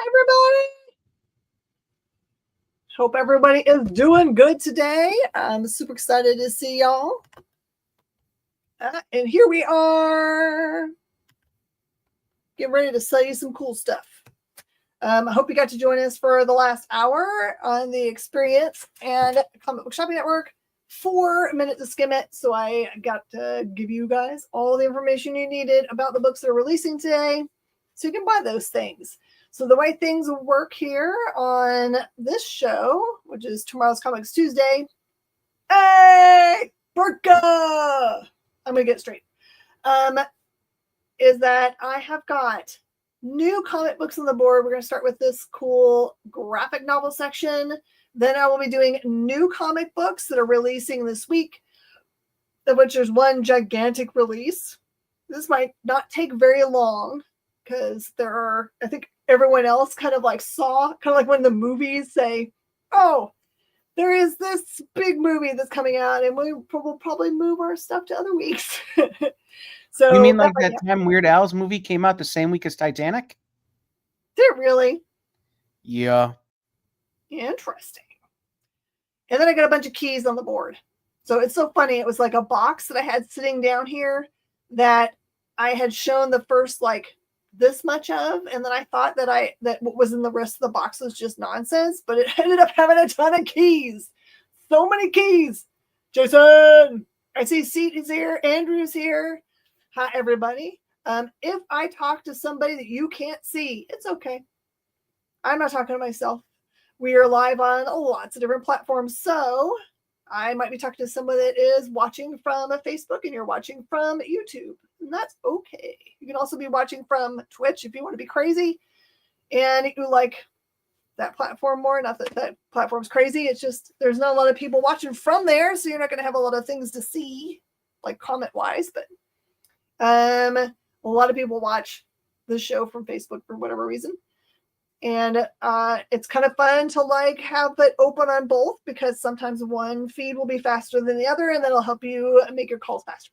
everybody. Hope everybody is doing good today. I'm super excited to see y'all. And here we are. Getting ready to sell you some cool stuff. I hope you got to join us for the last hour on the Experience and Comic Book Shopping Network. 4 minutes to skim it. So I got to give you guys all the information you needed about the books that are releasing today so you can buy those things. So the way things work here on this show, which is Tomorrow's Comics Tuesday. Hey, Burka! I'm going to get straight. Is that I have got new comic books on the board. We're going to start with this cool graphic novel section. Then I will be doing new comic books that are releasing this week, of which there's one gigantic release. This might not take very long because there are, I think everyone else kind of like when the movies say, oh, there is this big movie that's coming out and we will probably move our stuff to other weeks. So you mean like that time Weird Al's movie came out the same week as Titanic? Did it really? Yeah. Interesting. And then I got a bunch of keys on the board. So it's so funny. It was like a box that I had sitting down here that I had shown the first like this much of, and then I thought that what was in the rest of the box was just nonsense, but it ended up having a ton of keys. So many keys. Jason, I see Seat is here. Andrew's here. Hi, everybody. If I talk to somebody that you can't see, it's okay. I'm not talking to myself. We are live on lots of different platforms, so I might be talking to someone that is watching from Facebook and you're watching from YouTube, and that's okay. You can also be watching from Twitch if you want to be crazy and you like that platform more. Not that that platform's crazy. It's just there's not a lot of people watching from there, so you're not going to have a lot of things to see, like comment-wise, but a lot of people watch the show from Facebook for whatever reason. And it's kind of fun to like have it open on both because sometimes one feed will be faster than the other and that'll help you make your calls faster.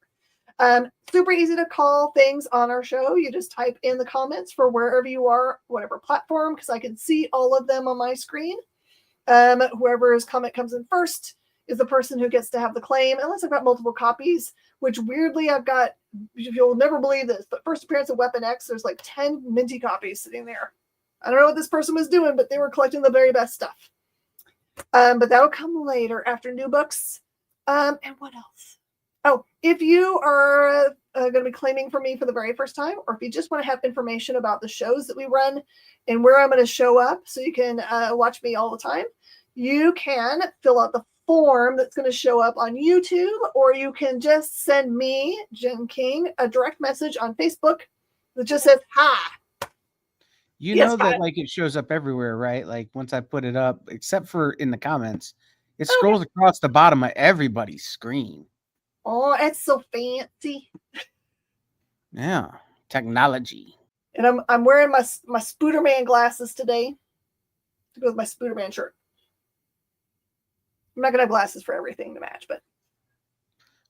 Super easy to call things on our show. You just type in the comments for wherever you are, whatever platform, because I can see all of them on my screen. Whoever's comment comes in first is the person who gets to have the claim, unless I've got multiple copies, which weirdly I've got, you'll never believe this, but first appearance of Weapon X, there's like 10 minty copies sitting there. I don't know what this person was doing, but they were collecting the very best stuff. But that'll come later after new books. And what else? Oh, if you are going to be claiming for me for the very first time, or if you just want to have information about the shows that we run and where I'm going to show up so you can watch me all the time, you can fill out the form that's going to show up on YouTube, or you can just send me, Jen King, a direct message on Facebook that just says, hi. You know that like it shows up everywhere, right? Like once I put it up, except for in the comments, it scrolls across the bottom of everybody's screen. Oh, it's so fancy. Yeah, technology. And I'm wearing my Spooderman glasses today to go with my Spooderman shirt. I'm not gonna have glasses for everything to match, but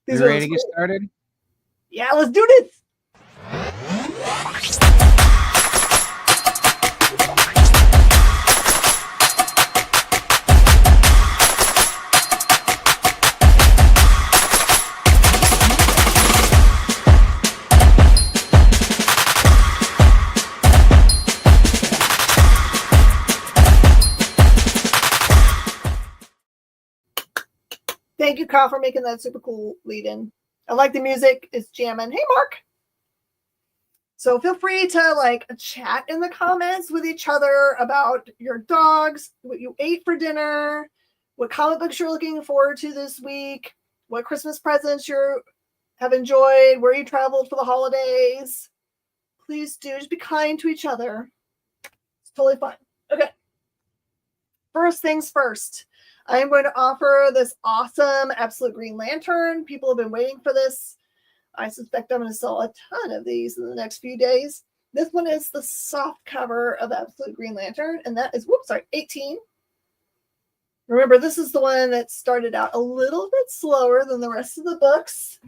these are ready to get started. Yeah, let's do this. Thank you, Kyle, for making that super cool lead-in. I like the music. It's jamming. Hey, Mark. So feel free to like chat in the comments with each other about your dogs, what you ate for dinner, what comic books you're looking forward to this week, what Christmas presents you have enjoyed, where you traveled for the holidays. Please do. Just be kind to each other. It's totally fun. Okay. First things first. I am going to offer this awesome Absolute Green Lantern. People have been waiting for this. I suspect I'm going to sell a ton of these in the next few days. This one is the soft cover of Absolute Green Lantern, and that is, 18. Remember, this is the one that started out a little bit slower than the rest of the books,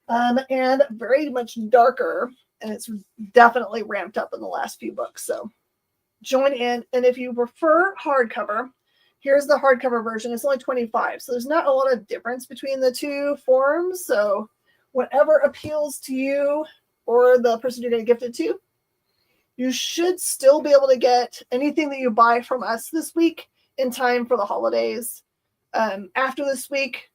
and very much darker, and it's definitely ramped up in the last few books. So join in. And if you prefer hardcover, here's the hardcover version. It's only $25. So there's not a lot of difference between the two forms. So whatever appeals to you or the person you're going to gift it to, you should still be able to get anything that you buy from us this week in time for the holidays. After this week,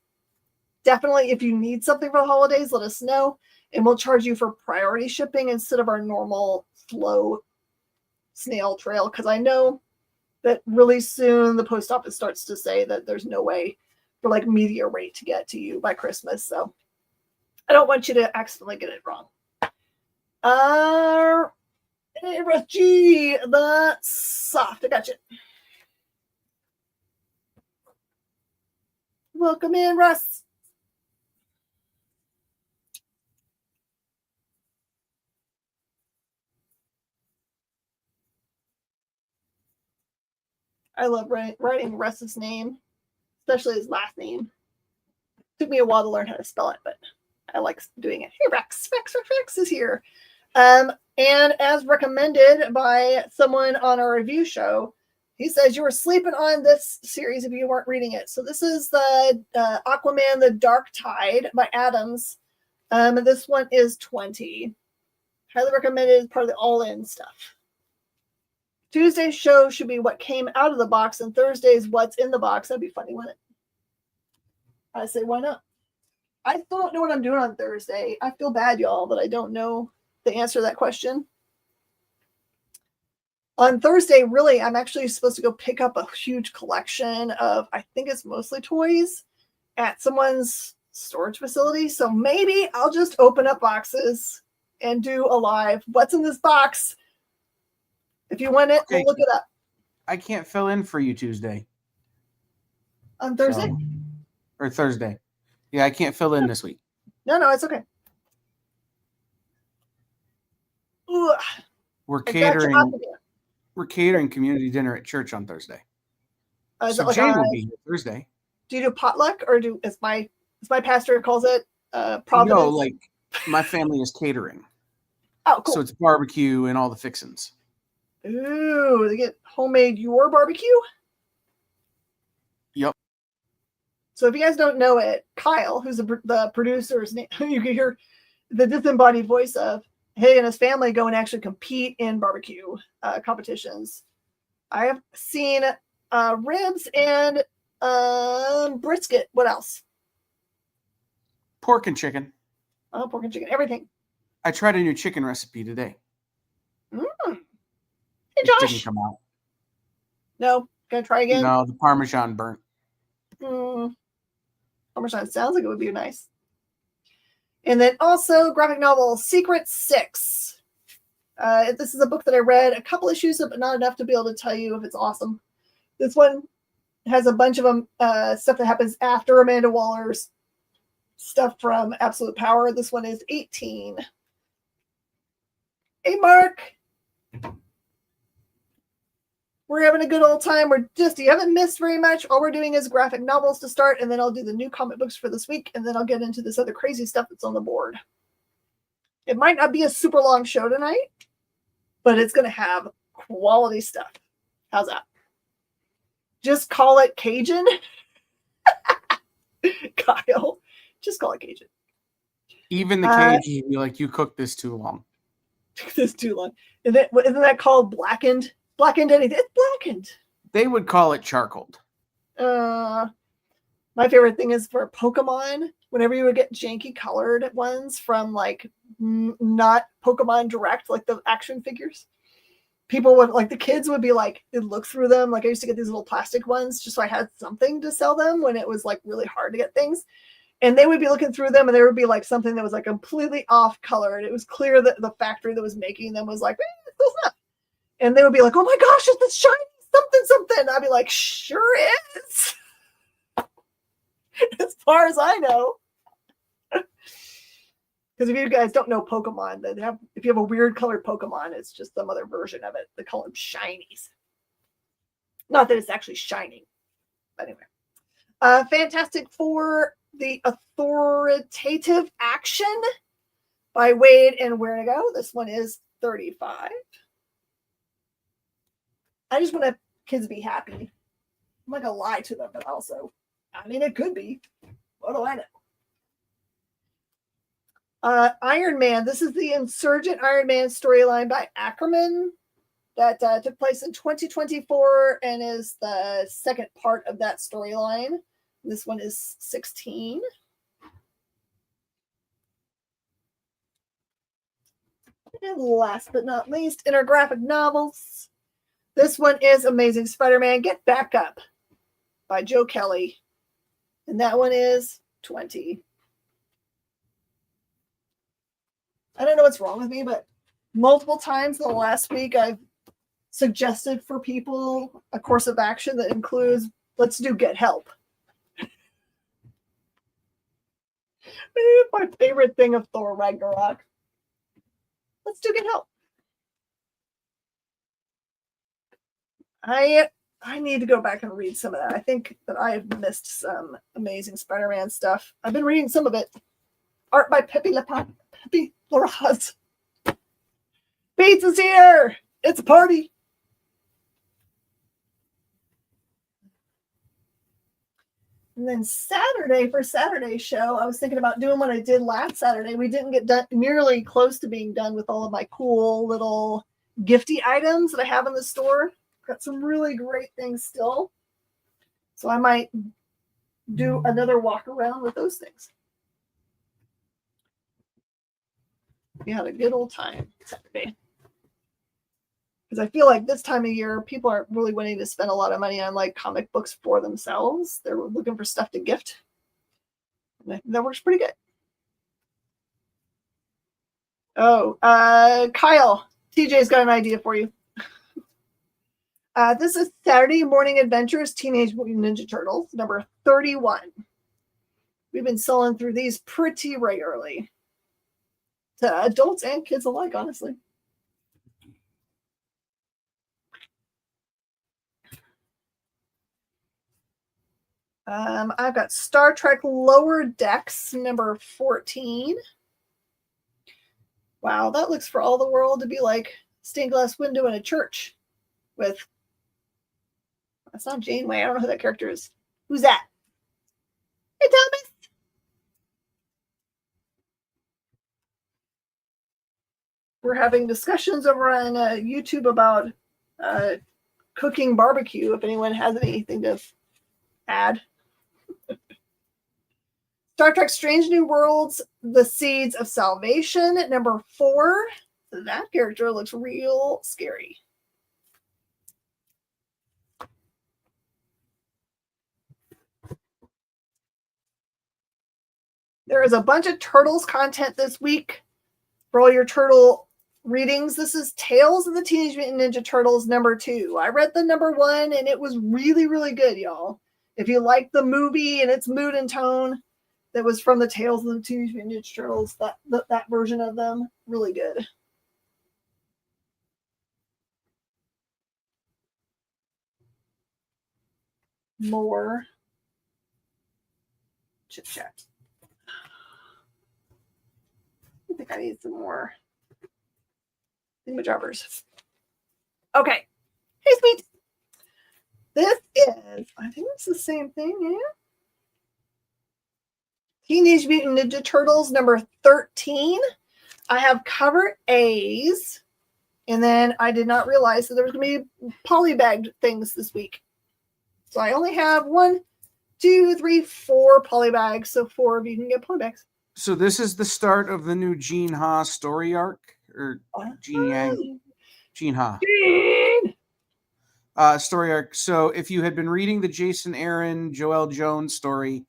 definitely if you need something for the holidays, let us know. And we'll charge you for priority shipping instead of our normal slow snail trail. Because I know that really soon the post office starts to say that there's no way for like media rate to get to you by Christmas. So I don't want you to accidentally get it wrong. Hey, Russ G, the soft. I got you. Welcome in, Russ. I love writing Russ's name, especially his last name. Took me a while to learn how to spell it, but I like doing it. Hey, Rex is here. And as recommended by someone on our review show, he says you were sleeping on this series if you weren't reading it. So this is the Aquaman, The Dark Tide by Adams. This one is $20. Highly recommended, part of the all-in stuff. Tuesday's show should be what came out of the box, and Thursday's what's in the box. That'd be funny, wouldn't it? I say, why not? I still don't know what I'm doing on Thursday. I feel bad, y'all, that I don't know the answer to that question. On Thursday, really, I'm actually supposed to go pick up a huge collection of, I think it's mostly toys, at someone's storage facility. So maybe I'll just open up boxes and do a live what's in this box. If you want it, we'll look it up. I can't fill in for you Tuesday. On Thursday? Or Thursday. Yeah, I can't fill in this week. No, it's okay. Ooh, we're catering community dinner at church on Thursday. So like Jay will be here Thursday. Do you do potluck, or as my pastor calls it, providence? No, like my family is catering. Oh, cool. So it's barbecue and all the fixins. Ooh, they get homemade your barbecue? Yep. So if you guys don't know it, Kyle, who's the producer's name, you can hear the disembodied voice of, he and his family go and actually compete in barbecue competitions. I have seen ribs and brisket. What else? Pork and chicken. Oh, pork and chicken. Everything. I tried a new chicken recipe today. Hey, Josh. It didn't come out. No. Gonna try again? No, the Parmesan burnt. Parmesan sounds like it would be nice. And then also graphic novel Secret 6. This is a book that I read a couple issues of, but not enough to be able to tell you if it's awesome. This one has a bunch of stuff that happens after Amanda Waller's stuff from Absolute Power. This one is 18. Hey, Mark. We're having a good old time. You haven't missed very much. All we're doing is graphic novels to start, and then I'll do the new comic books for this week, and then I'll get into this other crazy stuff that's on the board. It might not be a super long show tonight, but it's going to have quality stuff. How's that? Just call it Cajun. Kyle, just call it Cajun. Even the Cajuns would be like, you cooked this too long. This too long. Isn't that called blackened? Blackened anything. It's blackened. They would call it charcoaled. My favorite thing is for Pokemon, whenever you would get janky colored ones from like not Pokemon Direct, like the action figures, people would like, the kids would be like, they'd look through them. Like I used to get these little plastic ones just so I had something to sell them when it was like really hard to get things. And they would be looking through them and there would be like something that was like completely off color. And it was clear that the factory that was making them was like, it's not. And they would be like, oh my gosh, it's the shiny something. I'd be like, sure is. As far as I know. Because if you guys don't know Pokemon, if you have a weird colored Pokemon, it's just some other version of it. They call them shinies. Not that it's actually shining. But anyway. Fantastic Four, The Authoritative Action by Wade and Wernigo. This one is $35. I just want kids to be happy. I'm not gonna lie to them, but also, I mean, it could be. What do I know? Iron Man. This is the Insurgent Iron Man storyline by Ackerman that took place in 2024 and is the second part of that storyline. This one is 16. And last but not least, in our graphic novels, this one is Amazing Spider-Man Get Back Up by Joe Kelly. And that one is 20. I don't know what's wrong with me, but multiple times in the last week, I've suggested for people a course of action that includes, let's do Get Help. My favorite thing of Thor Ragnarok. Let's do Get Help. I need to go back and read some of that. I think that I have missed some Amazing Spider-Man stuff. I've been reading some of it. Art by Pepe Larraz. Bates is here. It's a party. And then Saturday, for Saturday's show, I was thinking about doing what I did last Saturday. We didn't get done, nearly close to being done with all of my cool little gifty items that I have in the store. Got some really great things still. So I might do another walk around with those things. We had a good old time Saturday. Because I feel like this time of year, people aren't really wanting to spend a lot of money on like comic books for themselves. They're looking for stuff to gift. And that works pretty good. Oh, Kyle, TJ's got an idea for you. This is Saturday Morning Adventures Teenage Mutant Ninja Turtles, number 31. We've been selling through these pretty regularly. To adults and kids alike, honestly. I've got Star Trek Lower Decks, number 14. Wow, that looks for all the world to be like stained glass window in a church with... That's not Janeway. I don't know who that character is. Who's that? Hey, Thomas. We're having discussions over on YouTube about cooking barbecue, if anyone has anything to add. Star Trek Strange New Worlds, The Seeds of Salvation, number 4. That character looks real scary. There is a bunch of Turtles content this week for all your Turtle readings. This is Tales of the Teenage Mutant Ninja Turtles, number 2. I read the number 1, and it was really, really good, y'all. If you like the movie and its mood and tone, that was from the Tales of the Teenage Mutant Ninja Turtles, that version of them, really good. More chit chat. I think I need some more thingamajobbers. Okay. Hey, sweet. This is, I think it's the same thing, yeah. Teenage Mutant Ninja Turtles, number 13. I have cover A's, and then I did not realize that there was going to be polybagged things this week. So I only have 1, 2, 3, 4 polybags, so 4 of you can get polybags. So this is the start of the new Gene Ha story arc, or Gene Yang? Gene Ha. Gene! Story arc. So if you had been reading the Jason Aaron, Joelle Jones story,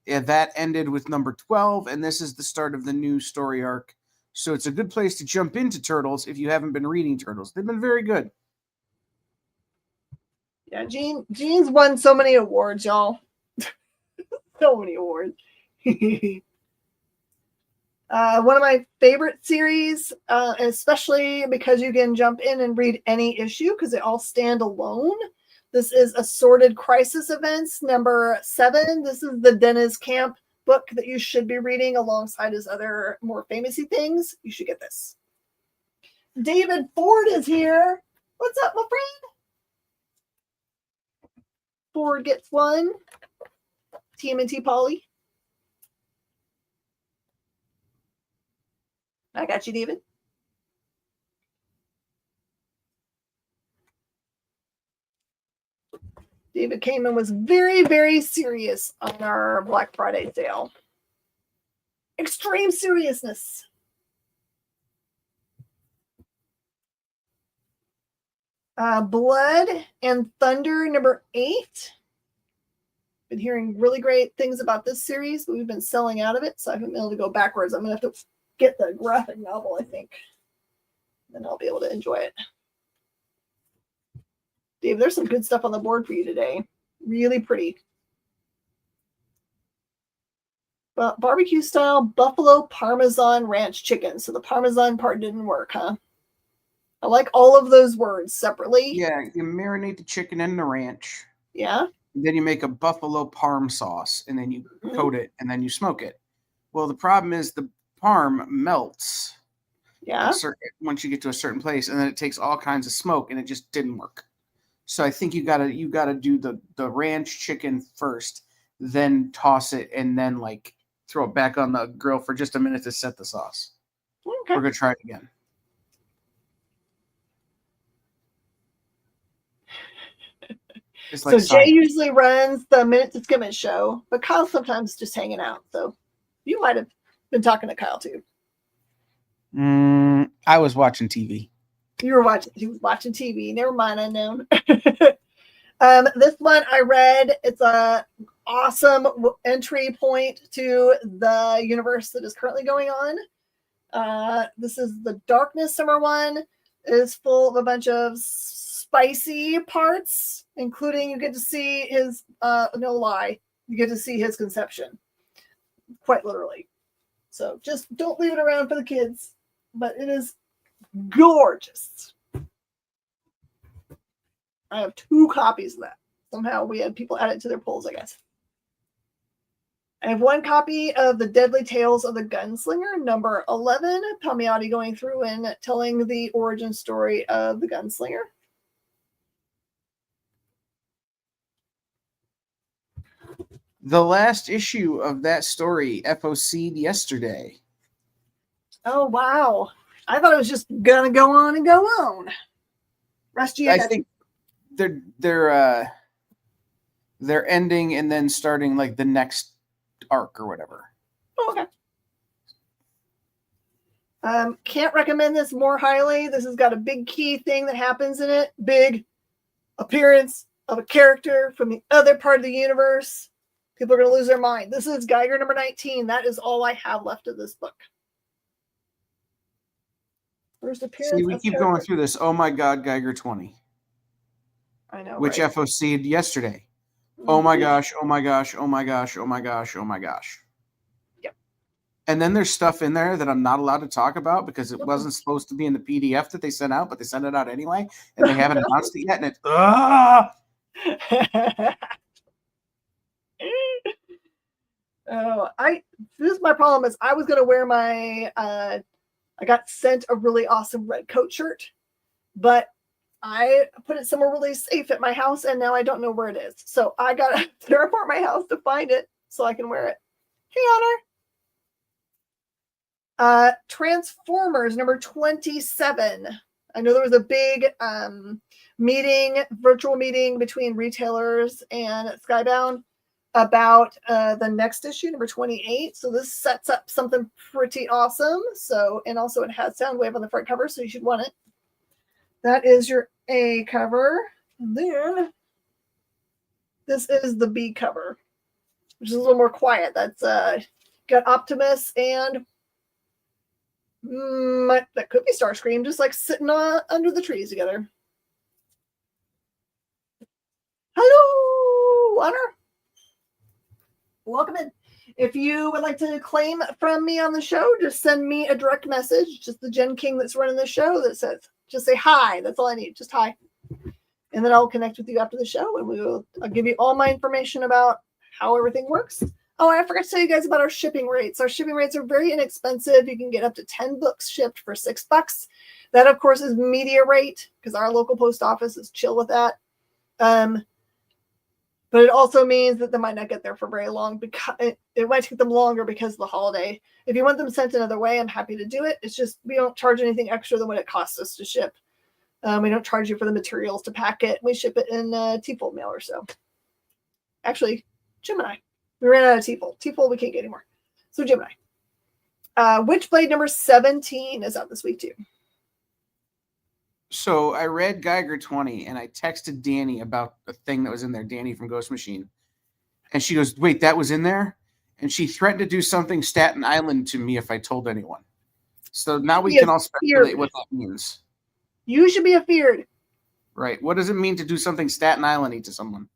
that ended with number 12, and this is the start of the new story arc. So it's a good place to jump into Turtles if you haven't been reading Turtles. They've been very good. Yeah, Gene's won so many awards, y'all. So many awards. One of my favorite series, especially because you can jump in and read any issue because they all stand alone. This is Assorted Crisis Events, number 7. This is the Dennis Camp book that you should be reading alongside his other more famousy things. You should get this. David Ford is here. What's up, my friend? 4 gets 1. TMNT Polly. I got you, David. David came and was very, very serious on our Black Friday sale. Extreme seriousness. Blood and Thunder number 8. Been hearing really great things about this series, but we've been selling out of it, so I haven't been able to go backwards. I'm going to have to get the graphic novel, I think. Then I'll be able to enjoy it. Dave, there's some good stuff on the board for you today. Really pretty. Well, barbecue style buffalo parmesan ranch chicken. So the parmesan part didn't work, huh? I like all of those words separately. Yeah, you marinate the chicken in the ranch. Yeah. Then you make a buffalo parm sauce, and then you coat it, and then you smoke it. Well, the problem is the parm melts. Yeah. Once you get to a certain place, and then it takes all kinds of smoke, and it just didn't work. So I think you gotta do the ranch chicken first, then toss it, and then like throw it back on the grill for just a minute to set the sauce. Okay. We're gonna try it again. So Jay usually runs the Minute to Skim It show, but Kyle's sometimes just hanging out. So you might have been talking to Kyle too. I was watching TV. You were watching TV. Never mind, unknown. This one I read. It's a awesome entry point to the universe that is currently going on. This is the Darkness Summer one. It is full of a bunch of spicy parts, including you get to see his no lie, you get to see his conception, quite literally. So just don't leave it around for the kids, but it is gorgeous. I have 2 copies of that. Somehow we had people add it to their polls, I guess. I have 1 copy of The Deadly Tales of the Gunslinger, number 11. Palmiotti going through and telling the origin story of the Gunslinger. The last issue of that story FOC'd yesterday. Oh, wow. I thought it was just gonna go on and go on. Rusty, I think they're ending and then starting like the next arc or whatever. Oh, okay. Can't recommend this more highly. This has got a big key thing that happens in it. Big appearance of a character from the other part of the universe. People are going to lose their mind. This is Geiger number 19. That is all I have left of this book. First appearance. See, we keep going through this. Oh my God, Geiger 20. I know. Which right? FOC'd yesterday. Oh my gosh, oh my gosh, oh my gosh, oh my gosh, oh my gosh. Yep. And then there's stuff in there that I'm not allowed to talk about because it wasn't supposed to be in the PDF that they sent out, but they sent it out anyway, and they haven't announced it yet, and it's this is my problem is I was going to wear my I got sent a really awesome red coat shirt, but I put it somewhere really safe at my house, and now I don't know where it is. So I got to tear apart my house to find it so I can wear it. Hey, Honor. Transformers number 27. I know there was a big virtual meeting between retailers and Skybound about the next issue, number 28. So this sets up something pretty awesome. So, and also it has Soundwave on the front cover, so you should want it. That is your A cover. And then this is the B cover, which is a little more quiet. That's got Optimus and that could be Starscream, just like sitting under the trees together. Hello, Honor. Welcome in. If you would like to claim from me on the show, just send me a direct message. Just the Jen King that's running the show that says, just say hi. That's all I need. Just hi. And then I'll connect with you after the show, and I'll give you all my information about how everything works. Oh, I forgot to tell you guys about our shipping rates. Our shipping rates are very inexpensive. You can get up to 10 books shipped for $6. That, of course, is media rate because our local post office is chill with that. But it also means that they might not get there for very long because it might take them longer because of the holiday. If you want them sent another way, I'm happy to do it. It's just we don't charge anything extra than what it costs us to ship. We don't charge you for the materials to pack it. We ship it in T-fold mail or so. Actually, Gemini. We ran out of T-fold. T-fold we can't get anymore. So Gemini. Witchblade number 17 is out this week too. So I read Geiger 20 and I texted Danny about a thing that was in there, Danny from Ghost Machine. And she goes, wait, that was in there? And she threatened to do something Staten Island to me if I told anyone. So now we can all speculate what that means. You should be afeared. Right. What does it mean to do something Staten Island-y to someone?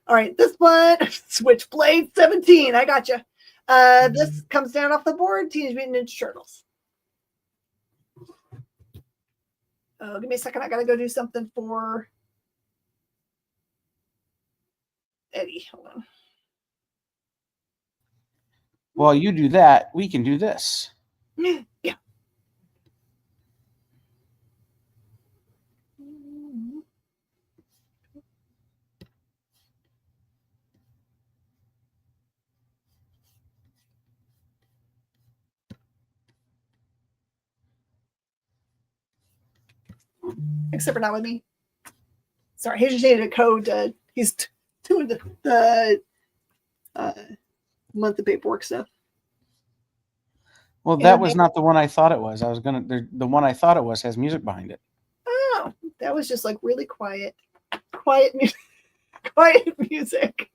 All right, this one, Switchblade 17. I got you. This comes down off the board, Teenage Mutant Ninja Turtles. Oh, give me a second. I got to go do something for Eddie. Hold on. While you do that, we can do this. Yeah. Except for not with me. Sorry, he just needed a code. He's doing the monthly paperwork stuff. Well, that was not the one I thought it was. The one I thought it was has music behind it. Oh, that was just like really quiet music. Quiet music.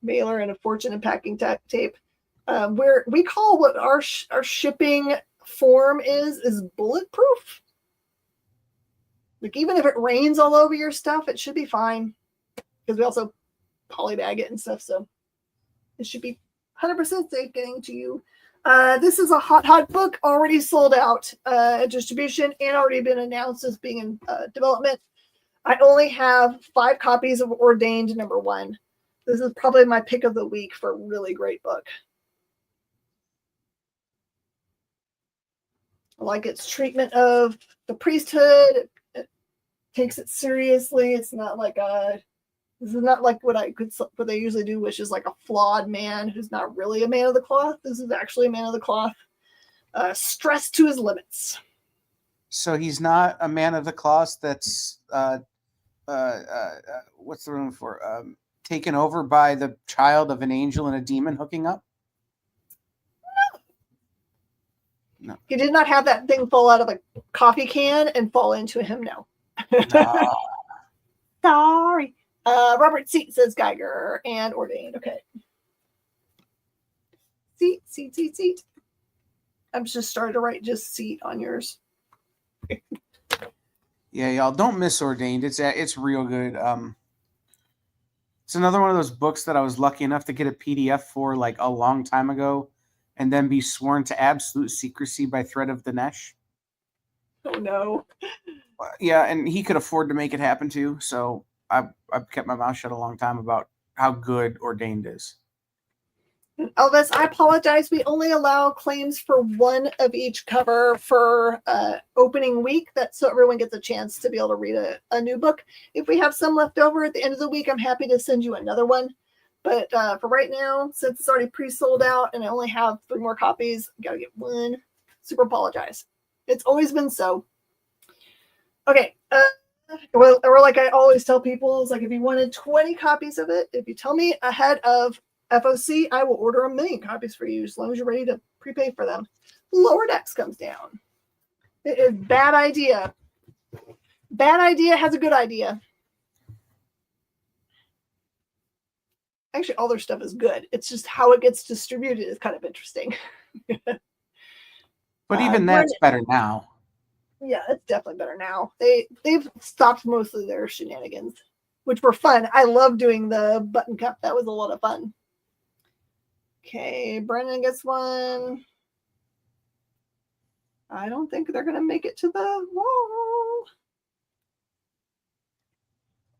Mailer and a fortune and packing tape. Where we call what our shipping form is bulletproof. Like even if it rains all over your stuff, it should be fine because we also polybag it and stuff, so it should be 100% safe getting to you. This is a hot book already sold out at distribution and already been announced as being in development. I only have 5 copies of Ordained number 1. This is probably my pick of the week for a really great book. I like its treatment of the priesthood. It takes it seriously. It's not like this is not like what they usually do, which is like a flawed man who's not really a man of the cloth. This is actually a man of the cloth, stressed to his limits. So he's not a man of the cloth that's what's the room for? Taken over by the child of an angel and a demon hooking up? No. He did not have that thing fall out of a coffee can and fall into him. No. Sorry. Robert Seat says Geiger and Ordained. Okay. Seat. I'm just starting to write just Seat on yours. Yeah, y'all don't miss Ordained. It's real good. It's another one of those books that I was lucky enough to get a PDF for like a long time ago, and then be sworn to absolute secrecy by threat of Dinesh. Oh no. Yeah, and he could afford to make it happen too. So I've kept my mouth shut a long time about how good Ordained is. Elvis, I apologize. We only allow claims for one of each cover for opening week. That's so everyone gets a chance to be able to read a new book. If we have some left over at the end of the week, I'm happy to send you another one. But for right now, since it's already pre-sold out and I only have 3 more copies, I gotta get one. Super apologize. It's always been so. Okay. Well, or like I always tell people, is like if you wanted 20 copies of it, if you tell me ahead of FOC, I will order 1 million copies for you as long as you're ready to prepay for them. Lower Decks comes down. It is bad idea. Bad idea has a good idea. Actually, all their stuff is good. It's just how it gets distributed is kind of interesting. But even that's better now. Yeah, it's definitely better now. They've stopped mostly their shenanigans, which were fun. I love doing the button cup. That was a lot of fun. Okay, Brennan gets one. I don't think they're going to make it to the wall.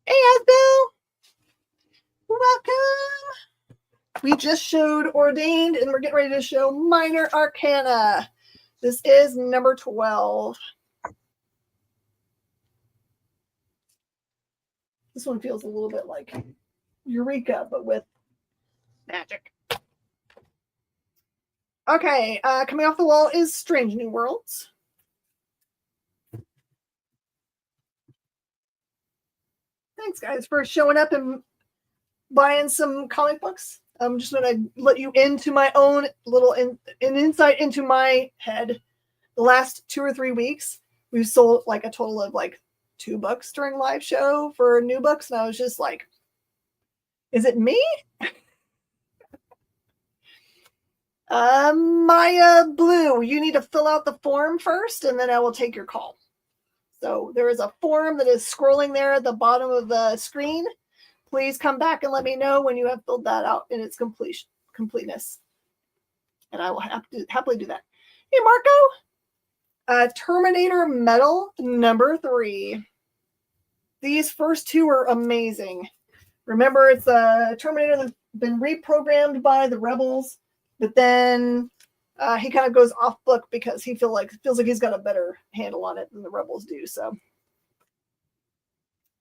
Hey, Asbel. Welcome. We just showed Ordained, and we're getting ready to show Minor Arcana. This is number 12. This one feels a little bit like Eureka, but with magic. Okay, coming off the wall is Strange New Worlds. Thanks, guys, for showing up and buying some comic books. I'm just going to let you into my own little an insight into my head. The last 2 or 3 weeks, we've sold like a total of like 2 books during live show for new books, and I was just like, is it me? Maya Blue, you need to fill out the form first, and then I will take your call. So there is a form that is scrolling there at the bottom of the screen. Please come back and let me know when you have filled that out in its completeness. And I will happily do that. Hey, Marco. Terminator Metal number 3. These first 2 are amazing. Remember, it's a Terminator that's been reprogrammed by the rebels, but then he kind of goes off book because he feels like he's got a better handle on it than the rebels do. So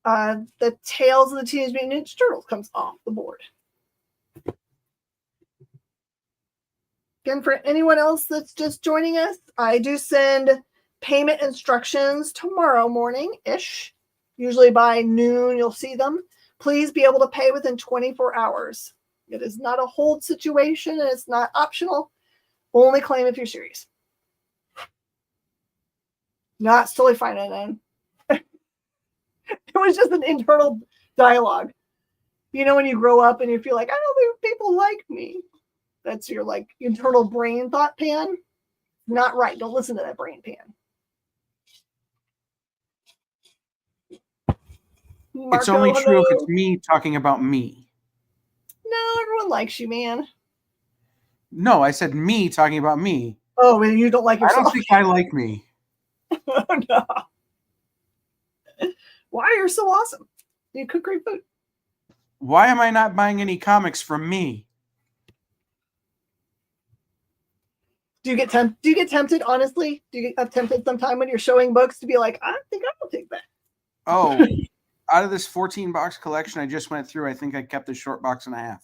the Tales of the Teenage Mutant Ninja Turtles comes off the board. Again, for anyone else that's just joining us, I do send payment instructions tomorrow morning-ish. Usually by noon, you'll see them. Please be able to pay within 24 hours. It is not a hold situation, and it's not optional. Only claim if you're serious. No, it's totally fine, and it was just an internal dialogue. You know, when you grow up and you feel like, I don't think people like me. That's your like internal brain thought pan. Not right. Don't listen to that brain pan. Marco, it's only true if it's me talking about me. No, everyone likes you, man. No, I said me talking about me. Oh, and you don't like yourself? I don't think I like me. Oh, no. Why? You're so awesome. You cook great food. Why am I not buying any comics from me? Do you get tempted, honestly? Do you get tempted sometime when you're showing books to be like, I think I will take that? Oh, out of this 14-box collection I just went through, I think I kept a short box and a half.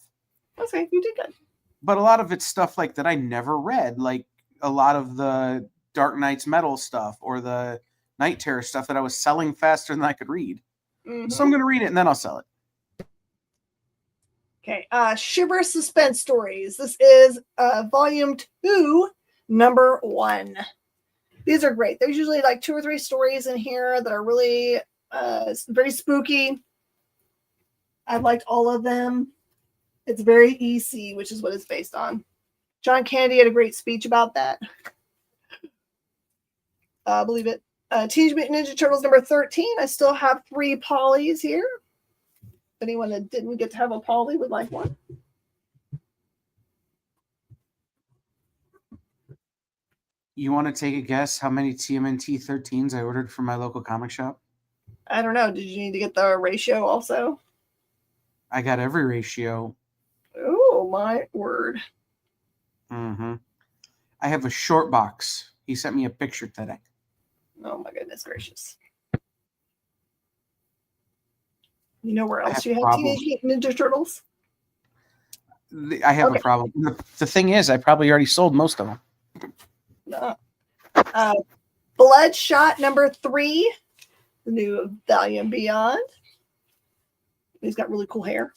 Okay, you did good. But a lot of it's stuff like that I never read, like a lot of the Dark Knight's Metal stuff or the Night Terror stuff that I was selling faster than I could read. Mm-hmm. So I'm going to read it and then I'll sell it. Okay, Shiver Suspense Stories. This is volume 2, number 1. These are great. There's usually like 2 or 3 stories in here that are really very spooky. I liked all of them. It's very EC, which is what it's based on. John Candy had a great speech about that. I believe it. Teenage Mutant Ninja Turtles number 13. I still have 3 polys here. If anyone that didn't get to have a poly would like one. You want to take a guess how many TMNT 13s I ordered from my local comic shop? I don't know. Did you need to get the ratio also? I got every ratio. Oh, my word. Mm-hmm. I have a short box. He sent me a picture today. Oh, my goodness gracious. You know where else you have Teenage Ninja Turtles? I have a problem. The thing is, I probably already sold most of them. No. Bloodshot number 3. The new Valiant Beyond. He's got really cool hair.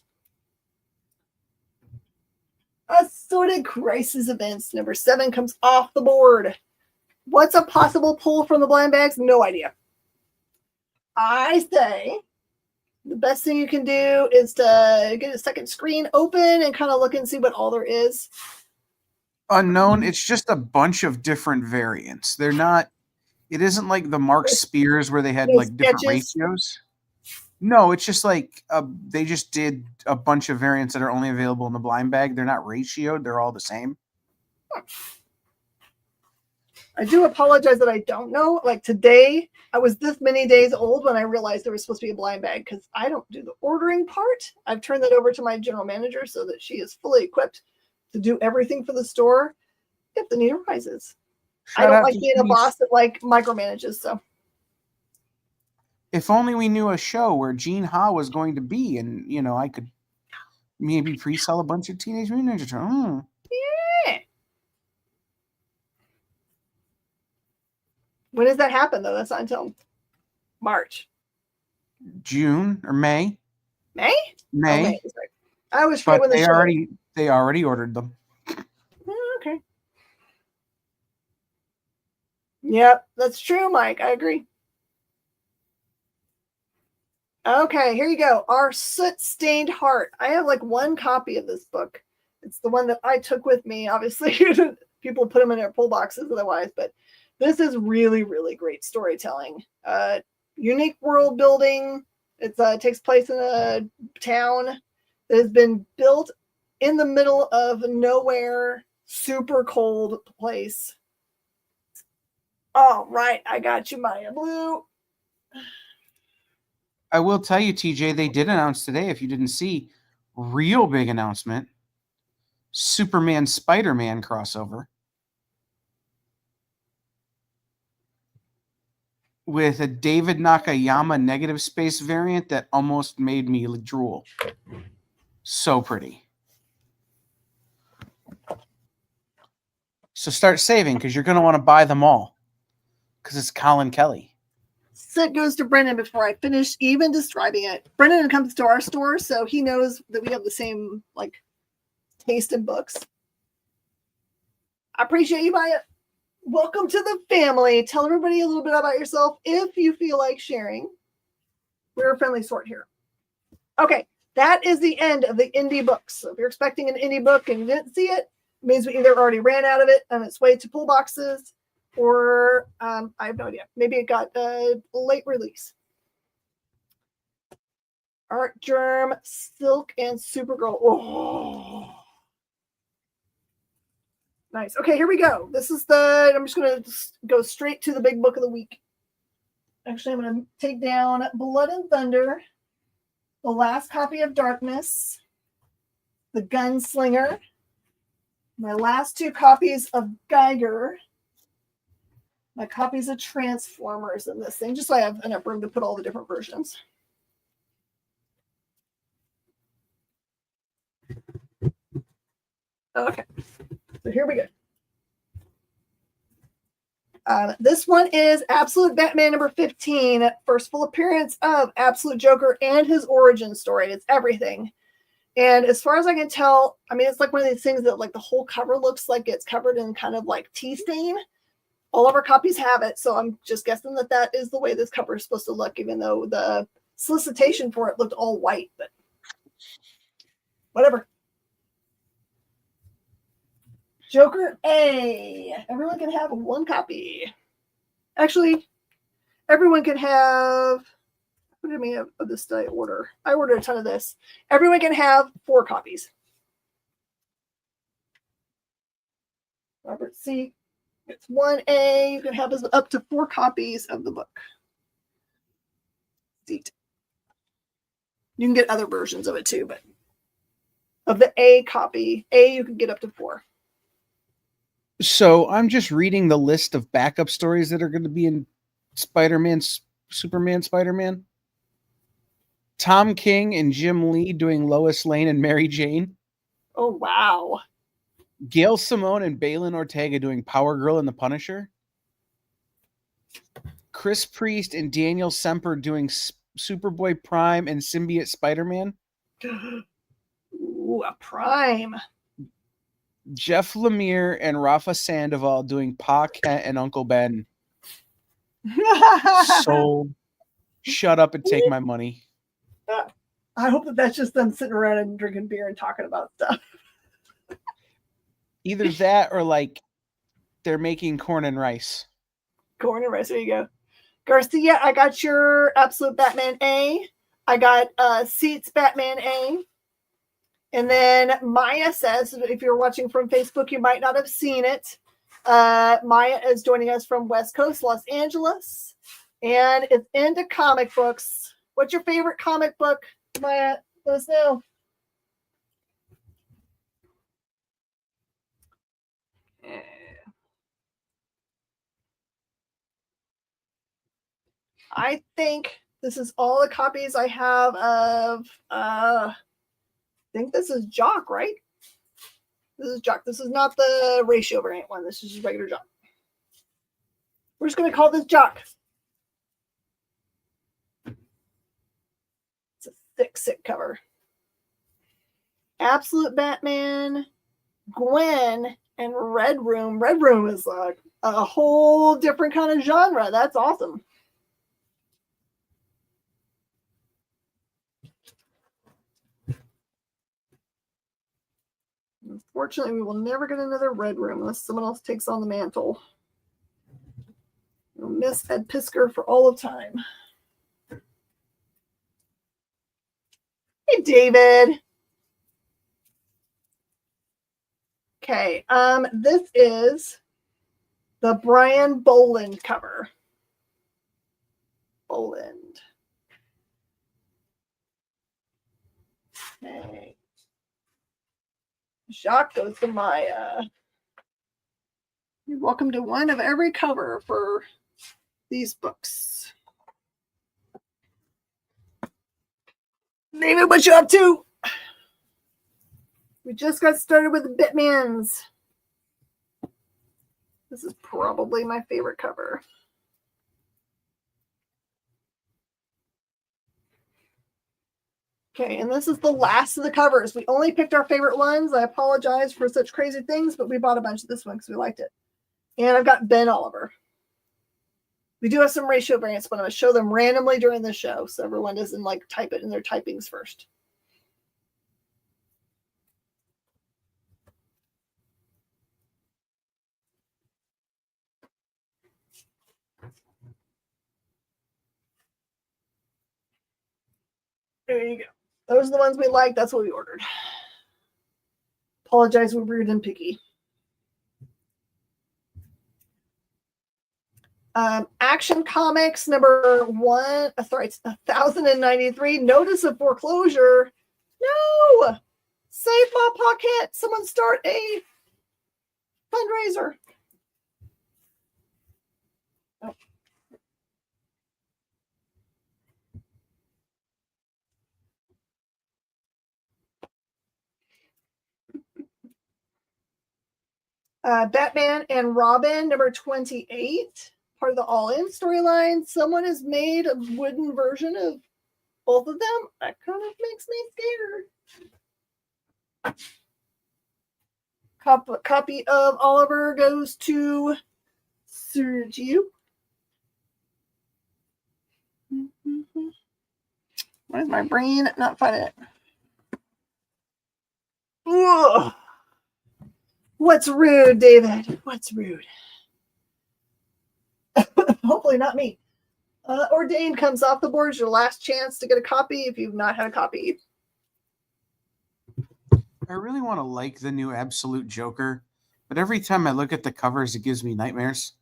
Assorted Crisis Events number 7 comes off the board. What's a possible pull from the blind bags? No idea. I say the best thing you can do is to get a second screen open and kind of look and see what all there is. Unknown. It's just a bunch of different variants. They're not. It isn't like the Mark Spears where they had like different ratios. No, it's just like they just did a bunch of variants that are only available in the blind bag. They're not ratioed. They're all the same. I do apologize that I don't know. Like today, I was this many days old when I realized there was supposed to be a blind bag because I don't do the ordering part. I've turned that over to my general manager so that she is fully equipped to do everything for the store if the need arises. I don't like being a boss that like micromanages. So If only we knew a show where Gene Ha was going to be, and I could maybe pre-sell a bunch of Teenage Mutant Ninja Turtles. Yeah. When does that happen though? That's not until March. June or May. May? May. Oh, May. Sorry. I always forget But when the show is. they already ordered them. Okay. Yep, that's true, Mike. I agree. Okay, here you go. Our Soot-Stained Heart. I have like one copy of this book. It's the one that I took with me. Obviously, people put them in their pull boxes otherwise, but this is really, really great storytelling. Unique world building. It takes place in a town that has been built in the middle of nowhere, super cold place. All right, I got you, Maya Blue. I will tell you, TJ, they did announce today, if you didn't see, real big announcement. Superman Spider-Man crossover. With a David Nakayama negative space variant that almost made me drool. So pretty. So start saving because you're going to want to buy them all. Because it's Colin Kelly. Sit goes to Brendan before I finish even describing it. Brendan comes to our store, so he knows that we have the same taste in books. I appreciate you, Maya. Welcome to the family. Tell everybody a little bit about yourself if you feel like sharing. We're a friendly sort here. Okay, that is the end of the indie books. So if you're expecting an indie book and you didn't see it, it means we either already ran out of it on its way to pull boxes, or I have no idea. Maybe it got a late release. Art Germ, Silk, and Supergirl. Oh, nice. Okay, here we go. This is I'm just going to go straight to the big book of the week. Actually, I'm going to take down Blood and Thunder, the last copy of Darkness, the Gunslinger, my last two copies of Geiger, my copies of Transformers in this thing, just so I have enough room to put all the different versions. Okay, so here we go. This one is Absolute Batman number 15, first full appearance of Absolute Joker and his origin story. It's everything. And as far as I can tell, I mean, it's like one of these things that the whole cover looks like it's covered in kind of tea stain. All of our copies have it, so I'm just guessing that is the way this cover is supposed to look, even though the solicitation for it looked all white, but whatever. Joker A. Everyone can have one copy. Actually, everyone can have. What did I mean of this did I order? I ordered a ton of this. Everyone can have 4 copies. Robert C. It's 1A. You can have up to 4 copies of the book. Seat. You can get other versions of it too, but of the A copy, you can get up to 4. So I'm just reading the list of backup stories that are going to be in Superman Spider-Man. Tom King and Jim Lee doing Lois Lane and Mary Jane. Oh, wow. Gail Simone and Balin Ortega doing Power Girl and the Punisher. Chris Priest and Daniel Semper doing Superboy Prime and Symbiote Spider-Man. Ooh, a Prime. Jeff Lemire and Rafa Sandoval doing Pa Kent and Uncle Ben. Sold. Shut up and take my money. I hope that's just them sitting around and drinking beer and talking about stuff. Either that or they're making corn and rice. Corn and rice, there you go. Garcia, I got your Absolute Batman A. I got Seats Batman A. And then Maya says, if you're watching from Facebook, you might not have seen it. Maya is joining us from West Coast, Los Angeles, and is into comic books. What's your favorite comic book, Maya? Let us know. I think This is all the copies I have of, I think this is Jock, right? This is Jock. This is not the ratio variant one. This is just regular Jock. We're just going to call this Jock. It's a thick, sick cover. Absolute Batman, Gwen, and Red Room. Red Room is like a whole different kind of genre. That's awesome. Unfortunately, we will never get another Red Room unless someone else takes on the mantle. We'll miss Ed Piskor for all of time. Hey, David. Okay, this is the Brian Boland cover. Boland. Okay. Jacques goes to Maya. You're welcome to one of every cover for these books. David, what you up to? We just got started with the Bitmans. This is probably my favorite cover. Okay, and this is the last of the covers. We only picked our favorite ones. I apologize for such crazy things, but we bought a bunch of this one because we liked it. And I've got Ben Oliver. We do have some ratio variants, but I'm going to show them randomly during the show so everyone doesn't like type it in their typings first. There you go. Those are the ones we like. That's what we ordered. Apologize, we're weird and picky. Action Comics number 1093. Notice of foreclosure. No! Save my pocket. Someone start a fundraiser. Oh. Batman and Robin number 28. Part of the All-In storyline. Someone has made a wooden version of both of them. That kind of makes me scared. Copy of Oliver goes to Sergio. Where's my brain? Not finding it. Ugh. What's rude, David? What's rude? Hopefully not me. Ordained comes off the board. It's your last chance to get a copy if you've not had a copy. I really want to like the new Absolute Joker, but every time I look at the covers, it gives me nightmares.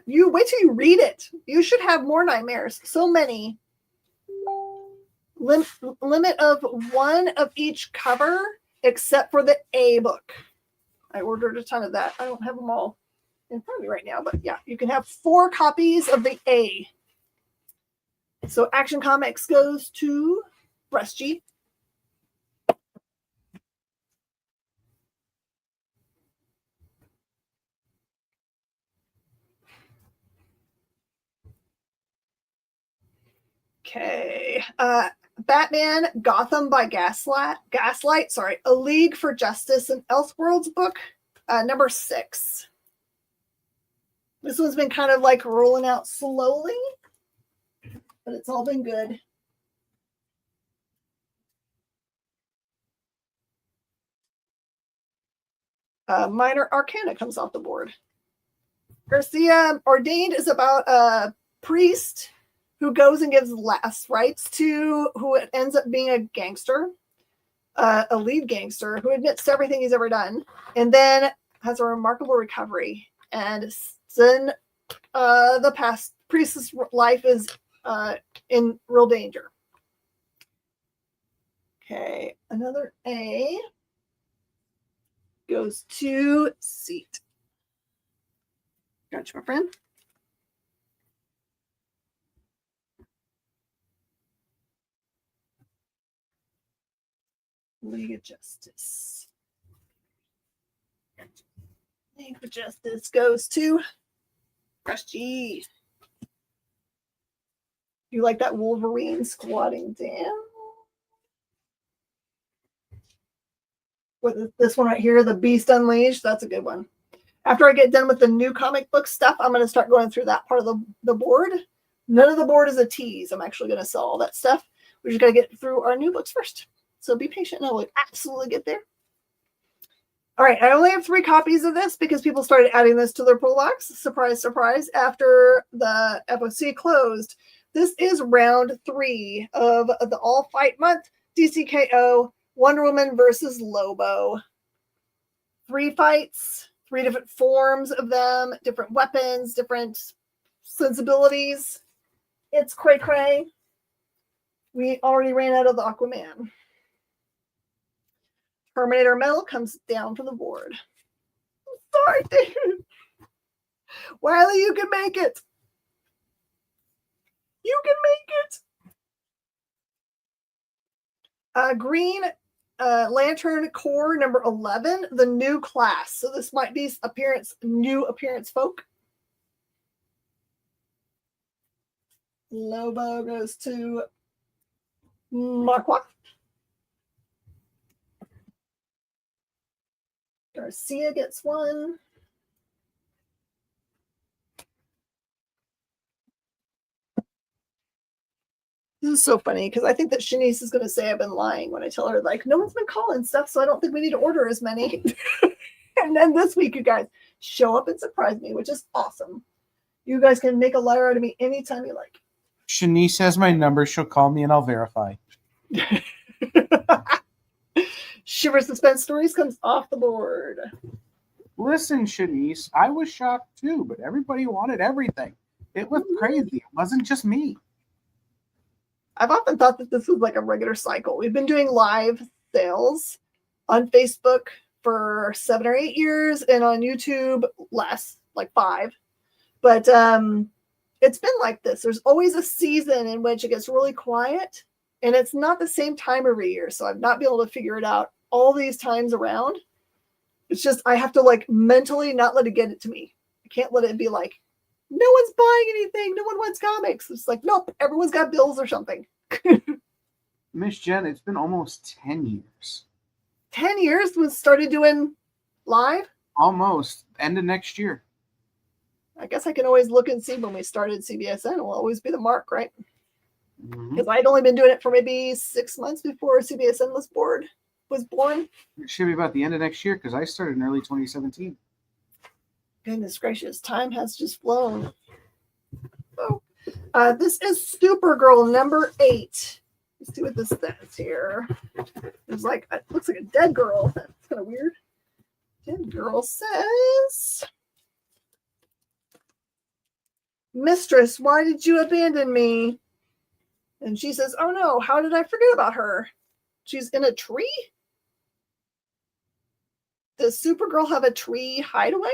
You wait till you read it. You should have more nightmares. So many. Limit of one of each cover, except for the A book. I ordered a ton of that. I don't have them all in front of me right now, but yeah, you can have 4 copies of the A. So Action Comics goes to Breastjeet. Okay. Batman Gotham by Gaslight. A League for Justice and Elseworlds book, number 6. This one's been kind of like rolling out slowly, but it's all been good. Minor Arcana comes off the board. Garcia Ordained is about a priest who goes and gives last rites to who ends up being a gangster, a lead gangster who admits to everything he's ever done, and then has a remarkable recovery. And then the past priest's life is in real danger. Okay, another A goes to Seat. Gotcha, my friend. League of Justice. League of Justice goes to Rusty. You like that Wolverine squatting down? With this one right here, The Beast Unleashed, that's a good one. After I get done with the new comic book stuff, I'm going to start going through that part of the board. None of the board is a tease. I'm actually going to sell all that stuff. We're just going to get through our new books first. So be patient and I will absolutely get there. All right, I only have 3 copies of this because people started adding this to their pull box. Surprise, surprise, after the FOC closed. This is round 3 of the All Fight Month DCKO Wonder Woman versus Lobo. 3 fights, 3 different forms of them, different weapons, different sensibilities. It's cray cray. We already ran out of the Aquaman. Terminator Metal comes down from the board. I'm sorry, David. Wiley, you can make it. You can make it. Green Lantern Corps number 11, the new class. So this might be new appearance folk. Lobo goes to Marquardt. Garcia gets one. This is so funny because I think that Shanice is going to say I've been lying when I tell her, like, no one's been calling stuff, so I don't think we need to order as many. And then this week, you guys show up and surprise me, which is awesome. You guys can make a liar out of me anytime you like. Shanice has my number. She'll call me and I'll verify. Shiver Suspense Stories comes off the board. Listen, Shanice, I was shocked too, but everybody wanted everything. It was crazy. It wasn't just me. I've often thought that this was like a regular cycle. We've been doing live sales on Facebook for 7 or 8 years and on YouTube less, like 5. But it's been like this. There's always a season in which it gets really quiet and it's not the same time every year. So I've not been able to figure it out all these times around. It's just I have to like mentally not let it get it to me. I can't let it be like, no one's buying anything. No one wants comics. It's like, nope, everyone's got bills or something. Miss Jen, it's been almost 10 years. 10 years we started doing live? Almost. End of next year. I guess I can always look and see when we started CBSN. It will always be the mark, right? Because I'd only been doing it for maybe 6 months before CBSN was born. It should be about the end of next year because I started in early 2017. Goodness gracious, time has just flown. Oh, this is Supergirl number 8. Let's see what this says here. There's like, it looks like a dead girl. That's kind of weird. Dead girl says, Mistress, why did you abandon me? And she says, oh no, how did I forget about her? She's in a tree? Does Supergirl have a tree hideaway?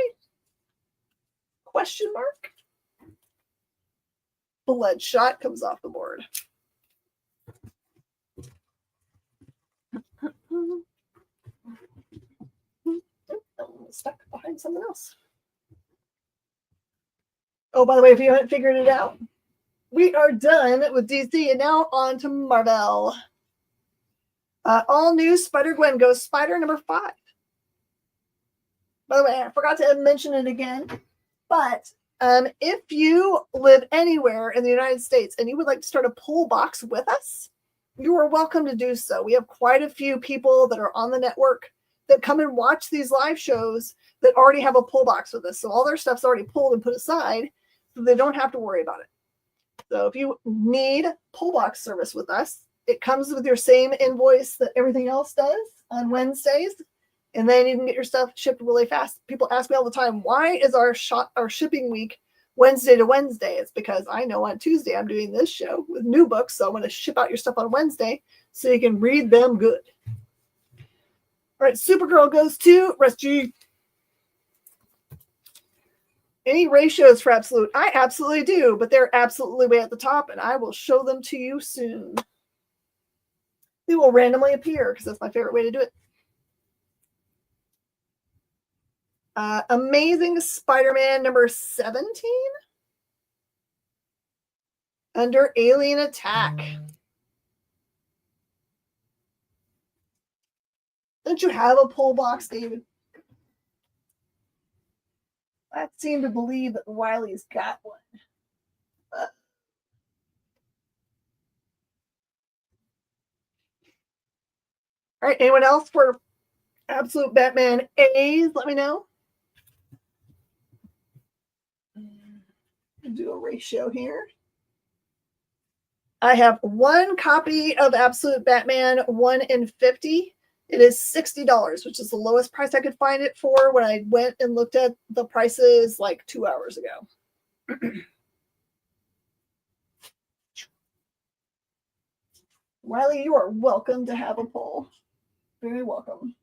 Question mark. Bloodshot comes off the board. Stuck behind something else. Oh, by the way, if you haven't figured it out, we are done with DC and now on to Marvel. All new Spider-Gwen Ghost Spider number 5. By the way, I forgot to mention it again, but if you live anywhere in the United States and you would like to start a pull box with us, you are welcome to do so. We have quite a few people that are on the network that come and watch these live shows that already have a pull box with us. So all their stuff's already pulled and put aside, so they don't have to worry about it. So if you need pull box service with us, it comes with your same invoice that everything else does on Wednesdays. And then you can get your stuff shipped really fast. People ask me all the time, why is our shipping week Wednesday to Wednesday? It's because I know on Tuesday I'm doing this show with new books, so I'm going to ship out your stuff on Wednesday so you can read them good. All right, Supergirl goes to Rusty. Any ratios for Absolute? I absolutely do, but they're absolutely way at the top, and I will show them to you soon. They will randomly appear because that's my favorite way to do it. Amazing Spider-Man number 17 under Alien Attack. Don't you have a pull box, David? I seem to believe that Wiley's got one. All right, anyone else for Absolute Batman A's? Let me know. Do a ratio here. I have one copy of Absolute Batman, 1 in 50. It is $60, which is the lowest price I could find it for when I went and looked at the prices like 2 hours ago. Riley, you are welcome to have a poll. Very welcome.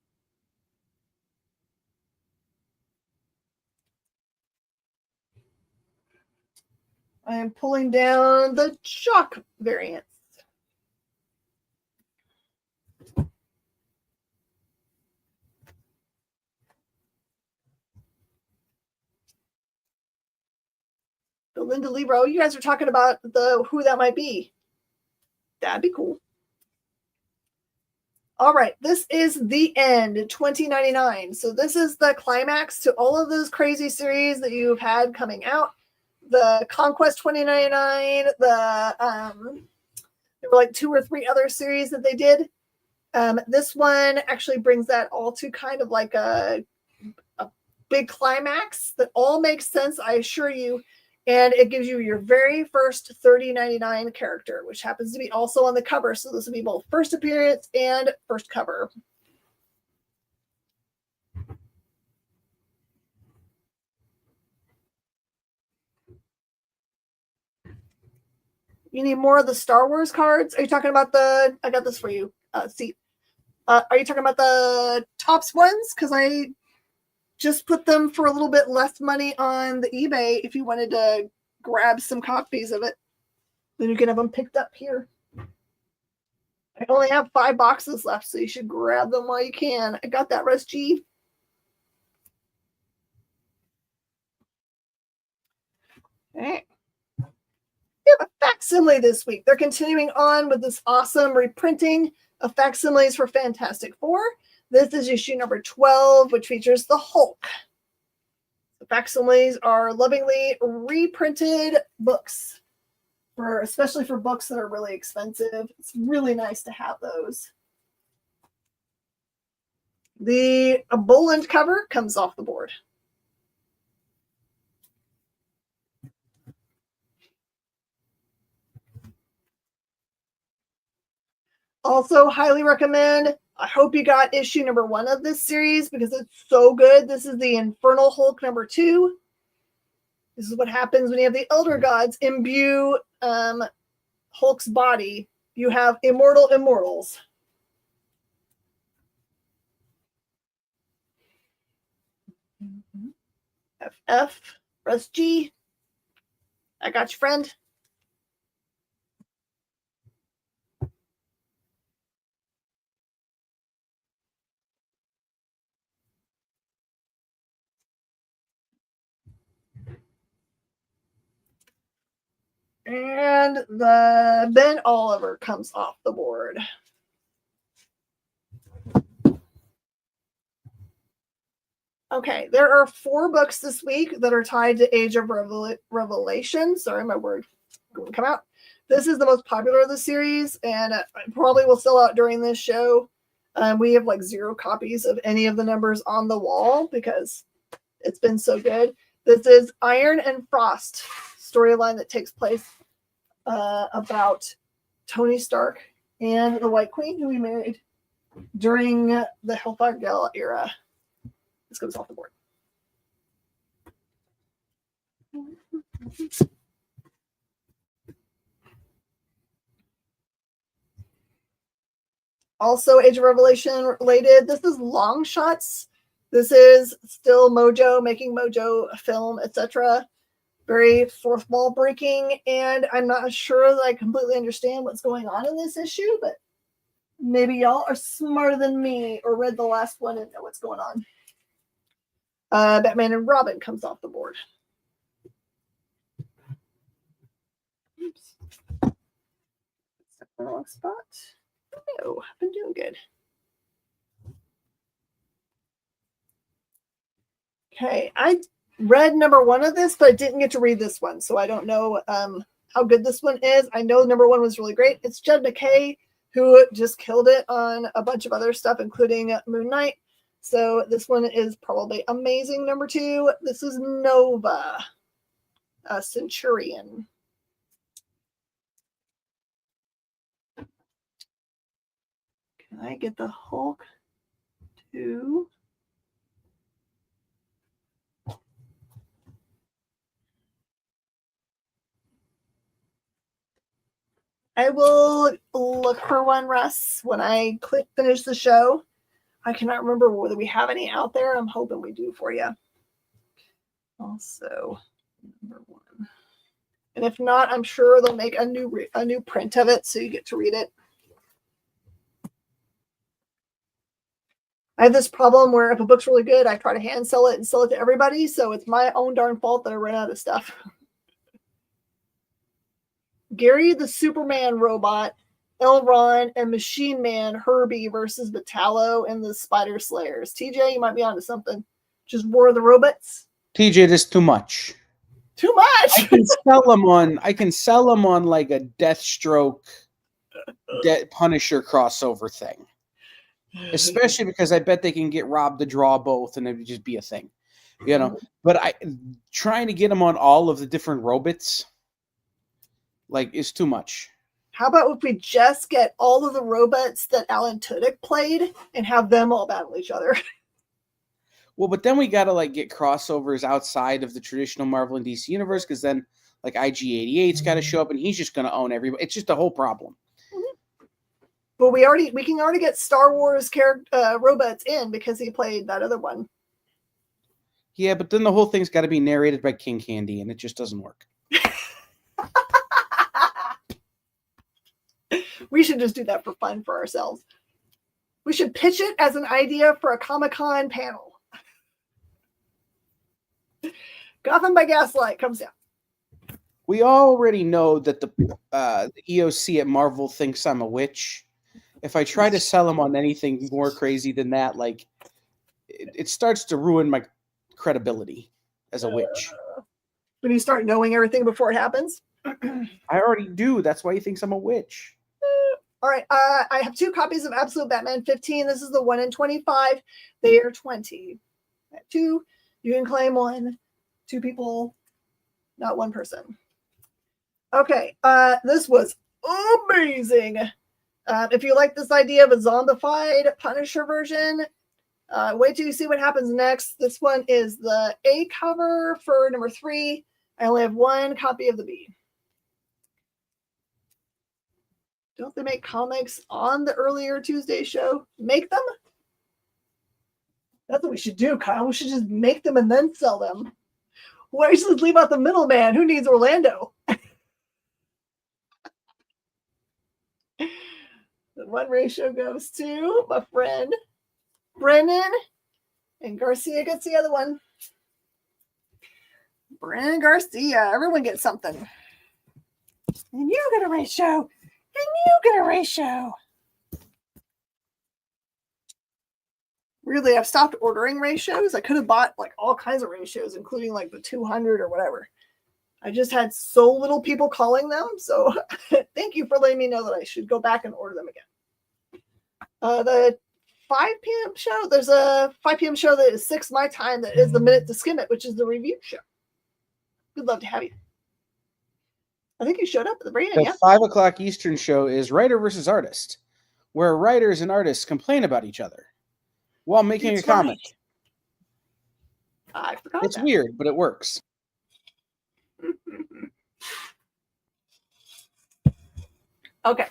I am pulling down the chalk variants. Belinda Libro, you guys are talking about who that might be. That'd be cool. All right, this is the end, 2099. So this is the climax to all of those crazy series that you've had coming out. The Conquest 2099, there were like 2 or 3 other series that they did. This one actually brings that all to kind of like a big climax that all makes sense, I assure you. And it gives you your very first 3099 character, which happens to be also on the cover. So this will be both first appearance and first cover. You need more of the Star Wars cards? Are you talking about I got this for you. Are you talking about the Topps ones? Because I just put them for a little bit less money on the eBay if you wanted to grab some copies of it. Then you can have them picked up here. I only have 5 boxes left, so you should grab them while you can. I got that, Russ G. Okay. We have a facsimile this week. They're continuing on with this awesome reprinting of facsimiles for Fantastic Four. This is issue number 12, which features the Hulk. The facsimiles are lovingly reprinted books, especially for books that are really expensive. It's really nice to have those. The Boland cover comes off the board. Also, highly recommend. I hope you got issue number 1 of this series because it's so good. This is the Infernal Hulk number 2. This is what happens when you have the Elder Gods imbue Hulk's body. You have immortal immortals. FF, Russ G. I got you, friend. And the Ben Oliver comes off the board. Okay, there are 4 books this week that are tied to Age of Revelation. Sorry, my word going to come out. This is the most popular of the series, and probably will sell out during this show. We have like 0 copies of any of the numbers on the wall because it's been so good. This is Iron and Frost storyline that takes place about Tony Stark and the White Queen, who he married during the Hellfire Gala era. This goes off the board. Also, Age of Revelation related. This is Long Shots. This is still Mojo, making Mojo a film, etc. Very fourth wall breaking, and I'm not sure that I completely understand what's going on in this issue, but Maybe y'all are smarter than me or read the last one and know what's going on. Batman and Robin comes off the board. Oops. Stuck in the wrong spot. No, I've been doing good. Okay, I read number 1 of this, but I didn't get to read this one, so I don't know how good this one is. I know number 1 was really great. It's Jed McKay, who just killed it on a bunch of other stuff, including Moon Knight. So this one is probably amazing. Number 2, this is Nova, a Centurion. Can I get the Hulk to... I will look for one, Russ, when I finish the show. I cannot remember whether we have any out there. I'm hoping we do for you. Also, number 1. And if not, I'm sure they'll make a new print of it so you get to read it. I have this problem where if a book's really good, I try to hand sell it and sell it to everybody. So it's my own darn fault that I run out of stuff. Gary the Superman robot, Elron, and Machine Man Herbie versus Metallo and the Spider Slayers. TJ, you might be onto something. Just War of the Robots. TJ, this is too much. Too much. I can sell them on like a Deathstroke, Punisher crossover thing. Especially because I bet they can get Rob to draw both, and it would just be a thing, you know. But trying to get them on all of the different robots, like, is too much. How about if we just get all of the robots that Alan Tudyk played and have them all battle each other? Well, but then we got to like get crossovers outside of the traditional Marvel and DC universe, because then like IG-88's got to show up, and he's just going to own everybody. It's just a whole problem. But we can already get Star Wars robots in because he played that other one. Yeah, but then the whole thing's got to be narrated by King Candy, and it just doesn't work. We should just do that for fun for ourselves. We should pitch it as an idea for a Comic-Con panel. Gotham by Gaslight comes down. We already know that the EOC at Marvel thinks I'm a witch. If I try to sell them on anything more crazy than that, like, it starts to ruin my credibility as a witch. When you start knowing everything before it happens? I already do. That's why he thinks I'm a witch. All right. I have 2 copies of Absolute Batman 15. This is the 1 in 25. They are 20. 2. You can claim 1. 2 people, not 1 person. Okay. This was amazing. If you like this idea of a zombified Punisher version, wait till you see what happens next. This one is the A cover for number 3. I only have 1 copy of the B. Don't they make comics on the earlier Tuesday show? Make them? That's what we should do, Kyle. We should just make them and then sell them. Why should just leave out the middleman? Who needs Orlando? The 1 ratio goes to my friend Brennan, and Garcia gets the other one. Brennan Garcia. Everyone gets something. And you get a ratio. And you get a ratio. Really, I've stopped ordering ratios. I could have bought like all kinds of ratios, including like the 200 or whatever. I just had so little people calling them. So thank you for letting me know that I should go back and order them again. The 5 p.m. show, there's a 5 p.m. show that is 6 my time that is the Minute to Skim It, which is the review show. We'd love to have you. I think you showed up at the very end, The yeah? 5 o'clock Eastern show is Writer versus Artist, where writers and artists complain about each other while making a comic. I forgot It's that. weird, but it works. Okay.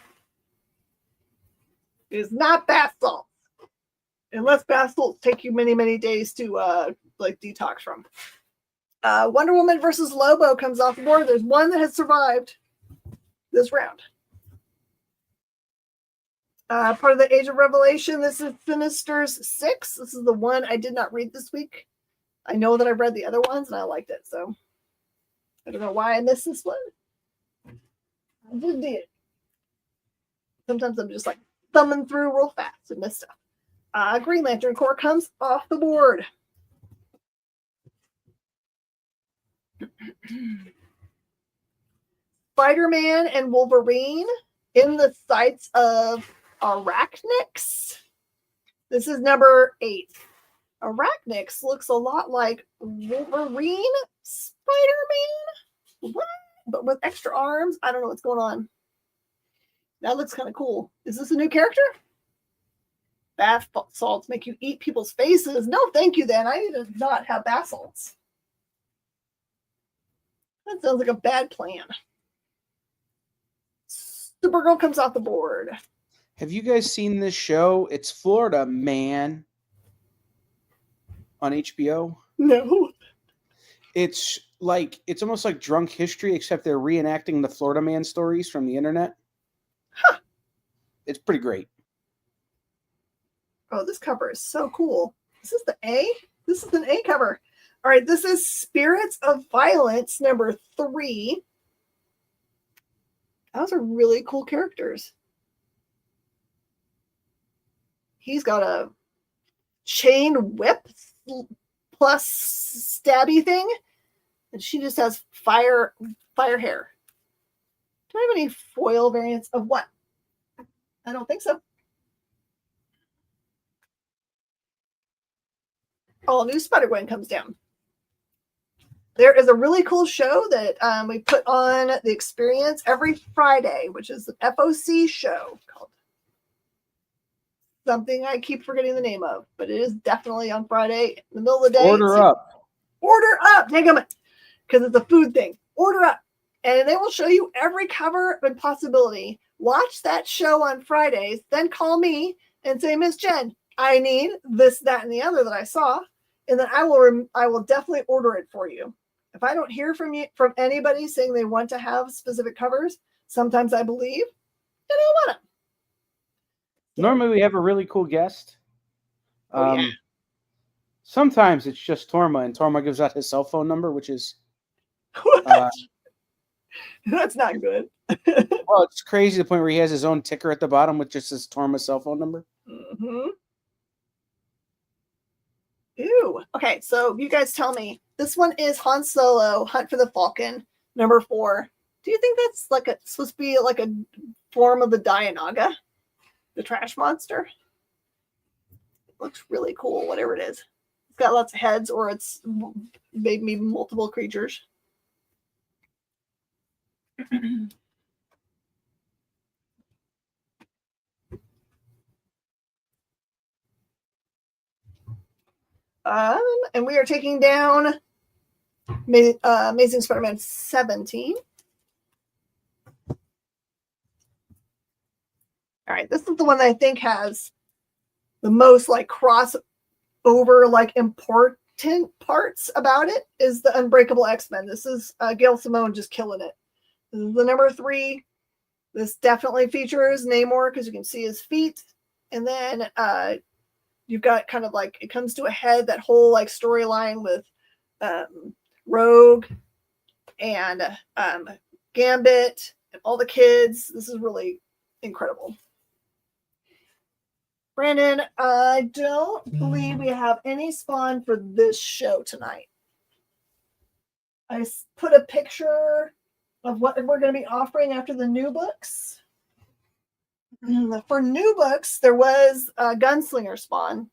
It is not bath salts. Unless bath salts take you many, many days to like detox from. Wonder Woman versus Lobo comes off the board. There's one that has survived this round. Part of the Age of Revelation. This is Sinister's 6. This is the one I did not read this week. I know that I've read the other ones and I liked it, so I don't know why I missed this one. I did it. Sometimes I'm just like thumbing through real fast and miss stuff. Green Lantern Corps comes off the board. Spider-Man and Wolverine in the sights of Arachnix. This is number 8. Arachnix looks a lot like Wolverine Spider-Man. What? But with extra arms? I don't know what's going on. That looks kind of cool. Is this a new character? Bath salts make you eat people's faces. No, thank you then. I need to not have bath salts. That sounds like a bad plan. Supergirl comes off the board. Have you guys seen this show? It's Florida Man on HBO. No. It's almost like Drunk History, except they're reenacting the Florida Man stories from the internet. Huh. It's pretty great. Oh, this cover is so cool. Is this the A? This is an A cover. All right, this is Spirits of Violence, number 3. Those are really cool characters. He's got a chain whip plus stabby thing, and she just has fire hair. Do I have any foil variants of what? I don't think so. All new Spider-Gwen comes down. There is a really cool show that we put on the Experience every Friday, which is the FOC show called something I keep forgetting the name of, but it is definitely on Friday in the middle of the day. Order up. Order up. Take them because it's a food thing. Order up. And they will show you every cover and possibility. Watch that show on Fridays, then call me and say, Miss Jen, I need this, that, and the other that I saw. And then I will definitely order it for you. If I don't hear from anybody saying they want to have specific covers, sometimes I believe they don't want them. Normally we have a really cool guest. Yeah. Sometimes it's just Torma, and Torma gives out his cell phone number, which is that's not good. Well, it's crazy to the point where he has his own ticker at the bottom with just his Torma cell phone number. Mm-hmm. Ew. Okay, so you guys tell me. This one is Han Solo, Hunt for the Falcon, number 4. Do you think that's supposed to be like a form of the Dianaga, the trash monster? It looks really cool, whatever it is. It's got lots of heads, or it's maybe multiple creatures. And we are taking down Amazing Spider-Man 17. All right, this is the one that I think has the most crossover, important parts about it is the Unbreakable X-Men. This is Gail Simone just killing it. This is the number 3. This definitely features Namor because you can see his feet. And then you've got kind of it comes to a head, that whole storyline with Rogue and Gambit and all the kids. This is really incredible. Brandon, I don't believe we have any Spawn for this show tonight. I put a picture of what we're going to be offering after the new books. For new books, there was a Gunslinger Spawn.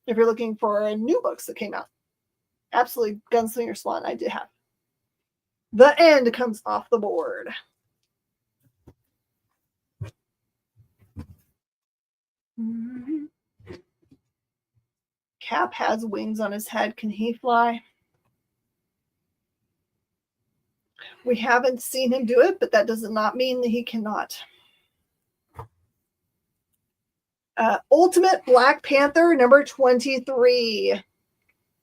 If you're looking for new books that came out, absolutely Gunslinger Spawn I did have. The End comes off the board. Cap has wings on his head. Can he fly? We haven't seen him do it, but that does not mean that he cannot. Ultimate Black Panther, number 23.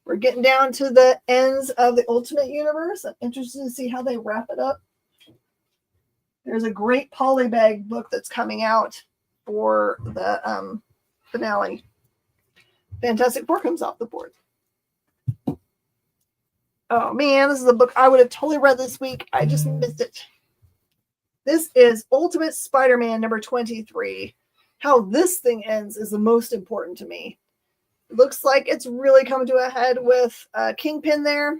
We're getting down to the ends of the Ultimate Universe. I'm interested to see how they wrap it up. There's a great polybag book that's coming out for the finale. Fantastic Four comes off the board. Oh man, this is a book I would have totally read this week. I just missed it. This is Ultimate Spider-Man number 23. How this thing ends is the most important to me. It looks like it's really coming to a head with Kingpin there.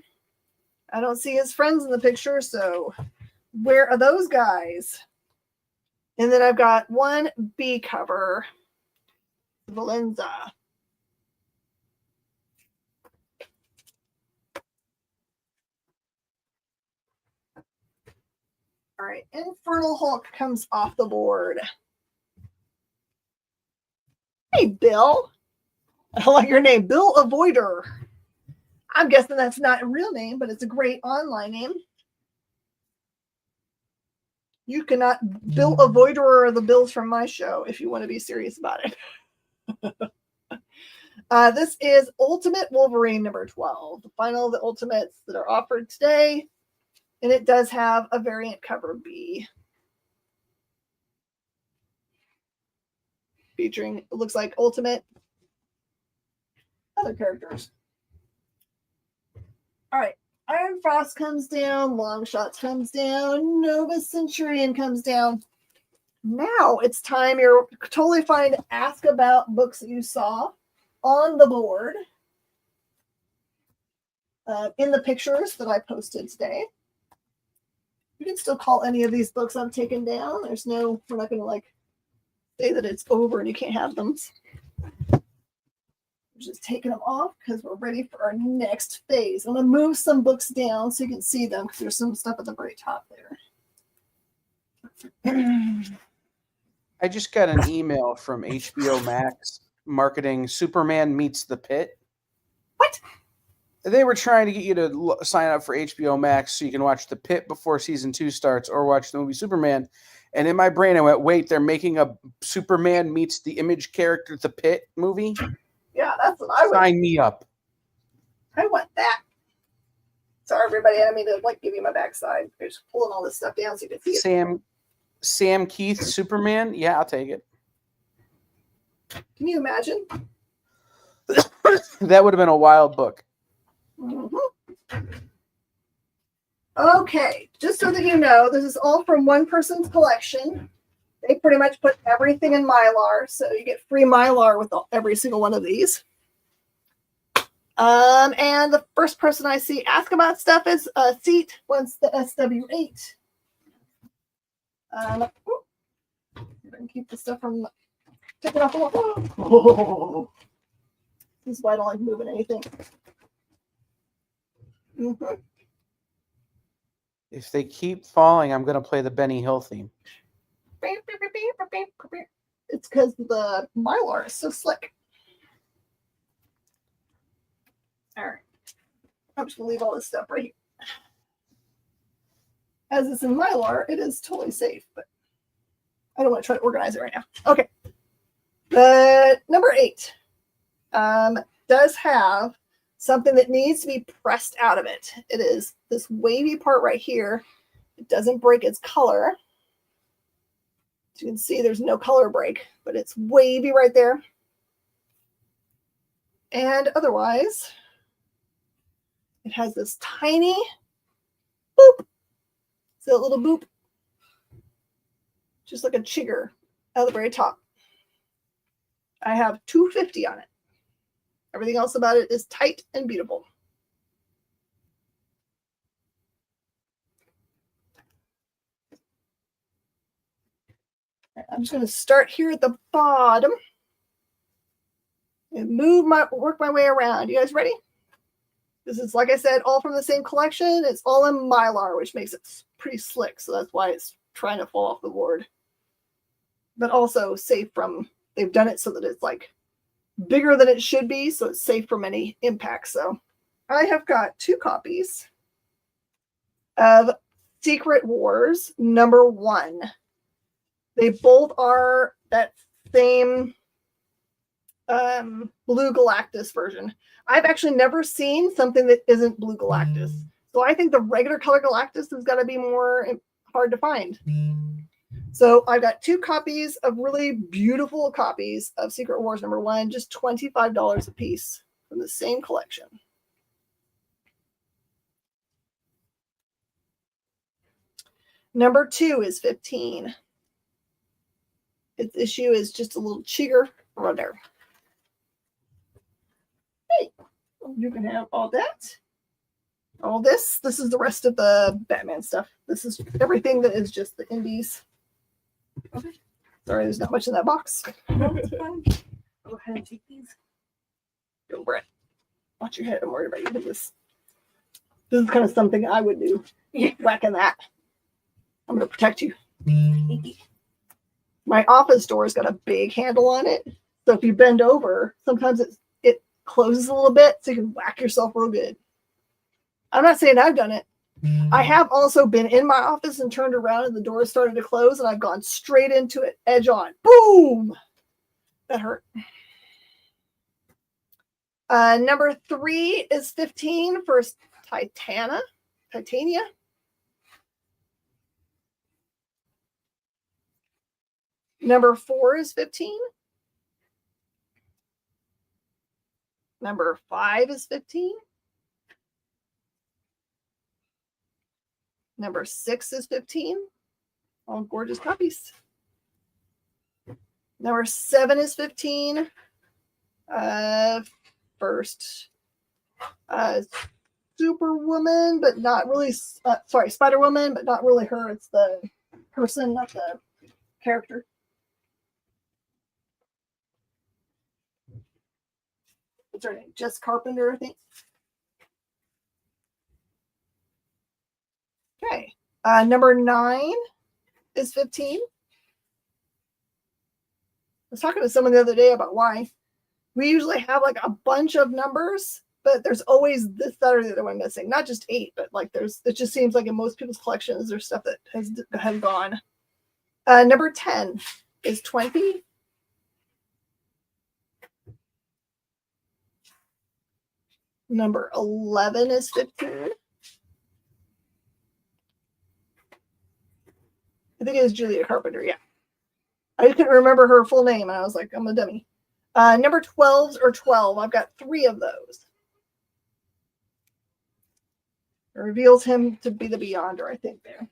I don't see his friends in the picture, so where are those guys? And then I've got one B cover, Valenza. All right, Infernal Hulk comes off the board. Hey, Bill. I like your name, Bill Avoider. I'm guessing that's not a real name, but it's a great online name. You cannot Bill Avoider the bills from my show if you want to be serious about it. This is Ultimate Wolverine number 12, the final of the Ultimates that are offered today. And it does have a variant cover B. Featuring, it looks like Ultimate other characters. All right. Iron Frost comes down. Long Shots comes down. Nova Centurion comes down. Now it's time. You're totally fine to ask about books that you saw on the board in the pictures that I posted today. You can still call any of these books I've taken down. There's no, we're not going to like say that it's over and you can't have them. We're just taking them off because we're ready for our next phase. I'm going to move some books down so you can see them because there's some stuff at the very top there. I just got an email from HBO Max marketing Superman Meets the Pit. What? They were trying to get you to sign up for HBO Max so you can watch The Pit before season 2 starts or watch the movie Superman. And in my brain, I went, wait, they're making a Superman meets the Image character The Pit movie? Yeah, that's what I would. Sign me up. I want that. Sorry, everybody. I didn't mean to like give you my backside. I'm just pulling all this stuff down so you can see it. Sam Keith Superman? Yeah, I'll take it. Can you imagine? That would have been a wild book. Mm-hmm. Okay, just so that you know, this is all from one person's collection. They pretty much put everything in Mylar, so you get free Mylar with every single one of these. And the first person I see ask about stuff is Seat, wants the SW8. I can keep the stuff from taking off the wall. Oh. This is why I don't like moving anything. Mm-hmm. If they keep falling, I'm going to play the Benny Hill theme. It's because the Mylar is so slick. All right. I'm just going to leave all this stuff right here. As it's in Mylar, it is totally safe, but I don't want to try to organize it right now. Okay. But number 8 does have something that needs to be pressed out of it. It is this wavy part right here. It doesn't break its color. As you can see, there's no color break, but it's wavy right there. And otherwise, it has this tiny boop. See that little boop? Just like a chigger at the very top. I have 250 on it. Everything else about it is tight and beautiful. I'm just going to start here at the bottom and work my way around. You guys ready? This is, like I said, all from the same collection. It's all in Mylar, which makes it pretty slick. So that's why it's trying to fall off the board. But also safe from, they've done it so that it's like bigger than it should be. So it's safe from any impact. So I have got 2 copies of Secret Wars number 1. They both are that same Blue Galactus version. I've actually never seen something that isn't Blue Galactus. So I think the regular color Galactus has got to be more hard to find. So I've got 2 copies of really beautiful copies of Secret Wars #1, just $25 a piece from the same collection. #2 is 15. Its issue is just a little cheater runner. Hey, you can have all that. All this. This is the rest of the Batman stuff. This is everything that is just the indies. Okay. Sorry, there's not much in that box. No, it's fine. Go ahead and take these. Go, Brett. Watch your head. I'm worried about you. This is kind of something I would do. Yeah. Whacking that. I'm going to protect you. My office door's got a big handle on it. So if you bend over, sometimes it closes a little bit so you can whack yourself real good. I'm not saying I've done it. I have also been in my office and turned around and the door started to close and I've gone straight into it, edge on. Boom! That hurt. #3 is 15 for Titania. #4 is 15. #5 is 15. #6 is 15. All gorgeous copies. #7 is 15. First, Superwoman, but not really. Sorry, Spider-Woman, but not really her. It's the person, not the character. What's her name? Jess Carpenter, I think. Okay. #9 is 15. I was talking to someone the other day about why we usually have like a bunch of numbers, but there's always this, that, or the other one missing. Not just 8, but like it just seems like in most people's collections, there's stuff that has gone. #10 is 20. #11 is 15. I think it is Julia Carpenter, yeah. I couldn't remember her full name, and I was like, I'm a dummy. #12s or 12. I've got 3 of those. It reveals him to be the Beyonder, I think, there.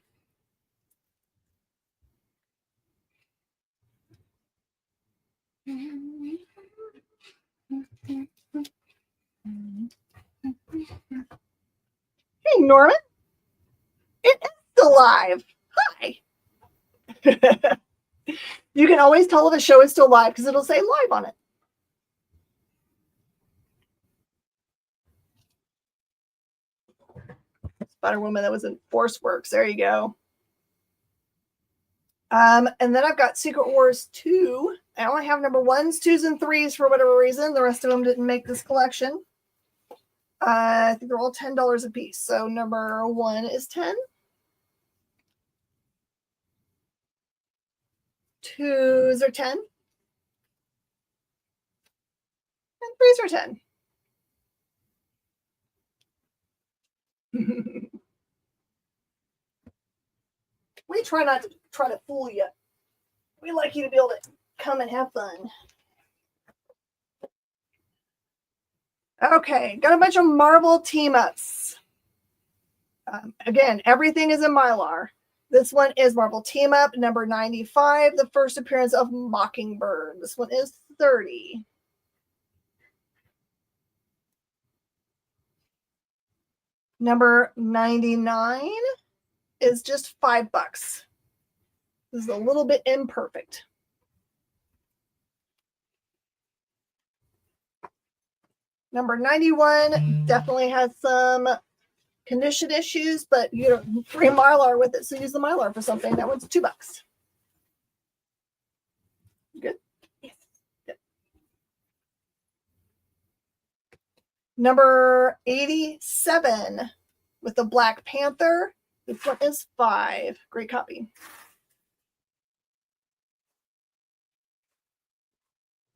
Hey, Norman. It is still live. Hi. You can always tell if a show is still live because it'll say live on it. Spider-Woman that was in Force Works. There you go. And then I've got Secret Wars 2. I only have #1s, 2s, and 3s for whatever reason. The rest of them didn't make this collection. I think they're all $10 a piece. So #1 is 10. 2s are 10. And 3s are 10. We try not to fool you. We like you to be able to come and have fun. Okay, got a bunch of Marvel team-ups. Again, everything is in Mylar. This one is Marvel Team-Up, #95, the first appearance of Mockingbird. This one is 30. #99 is just $5. This is a little bit imperfect. #91 definitely has some condition issues, but you don't free Mylar with it, so use the Mylar for something. That one's $2. Good. Yes. Good. #87 with the Black Panther. This one is $5. Great copy.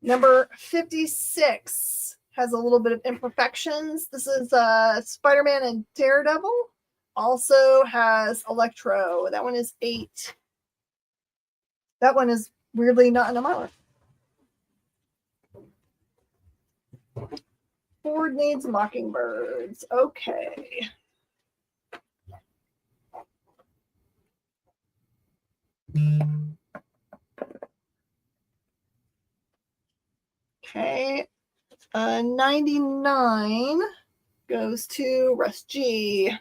#56 has a little bit of imperfections. This is Spider-Man and Daredevil. Also has Electro. That one is $8. That one is weirdly not in a Mylar. Ford needs mockingbirds. Okay. Okay. 99 goes to Russ G.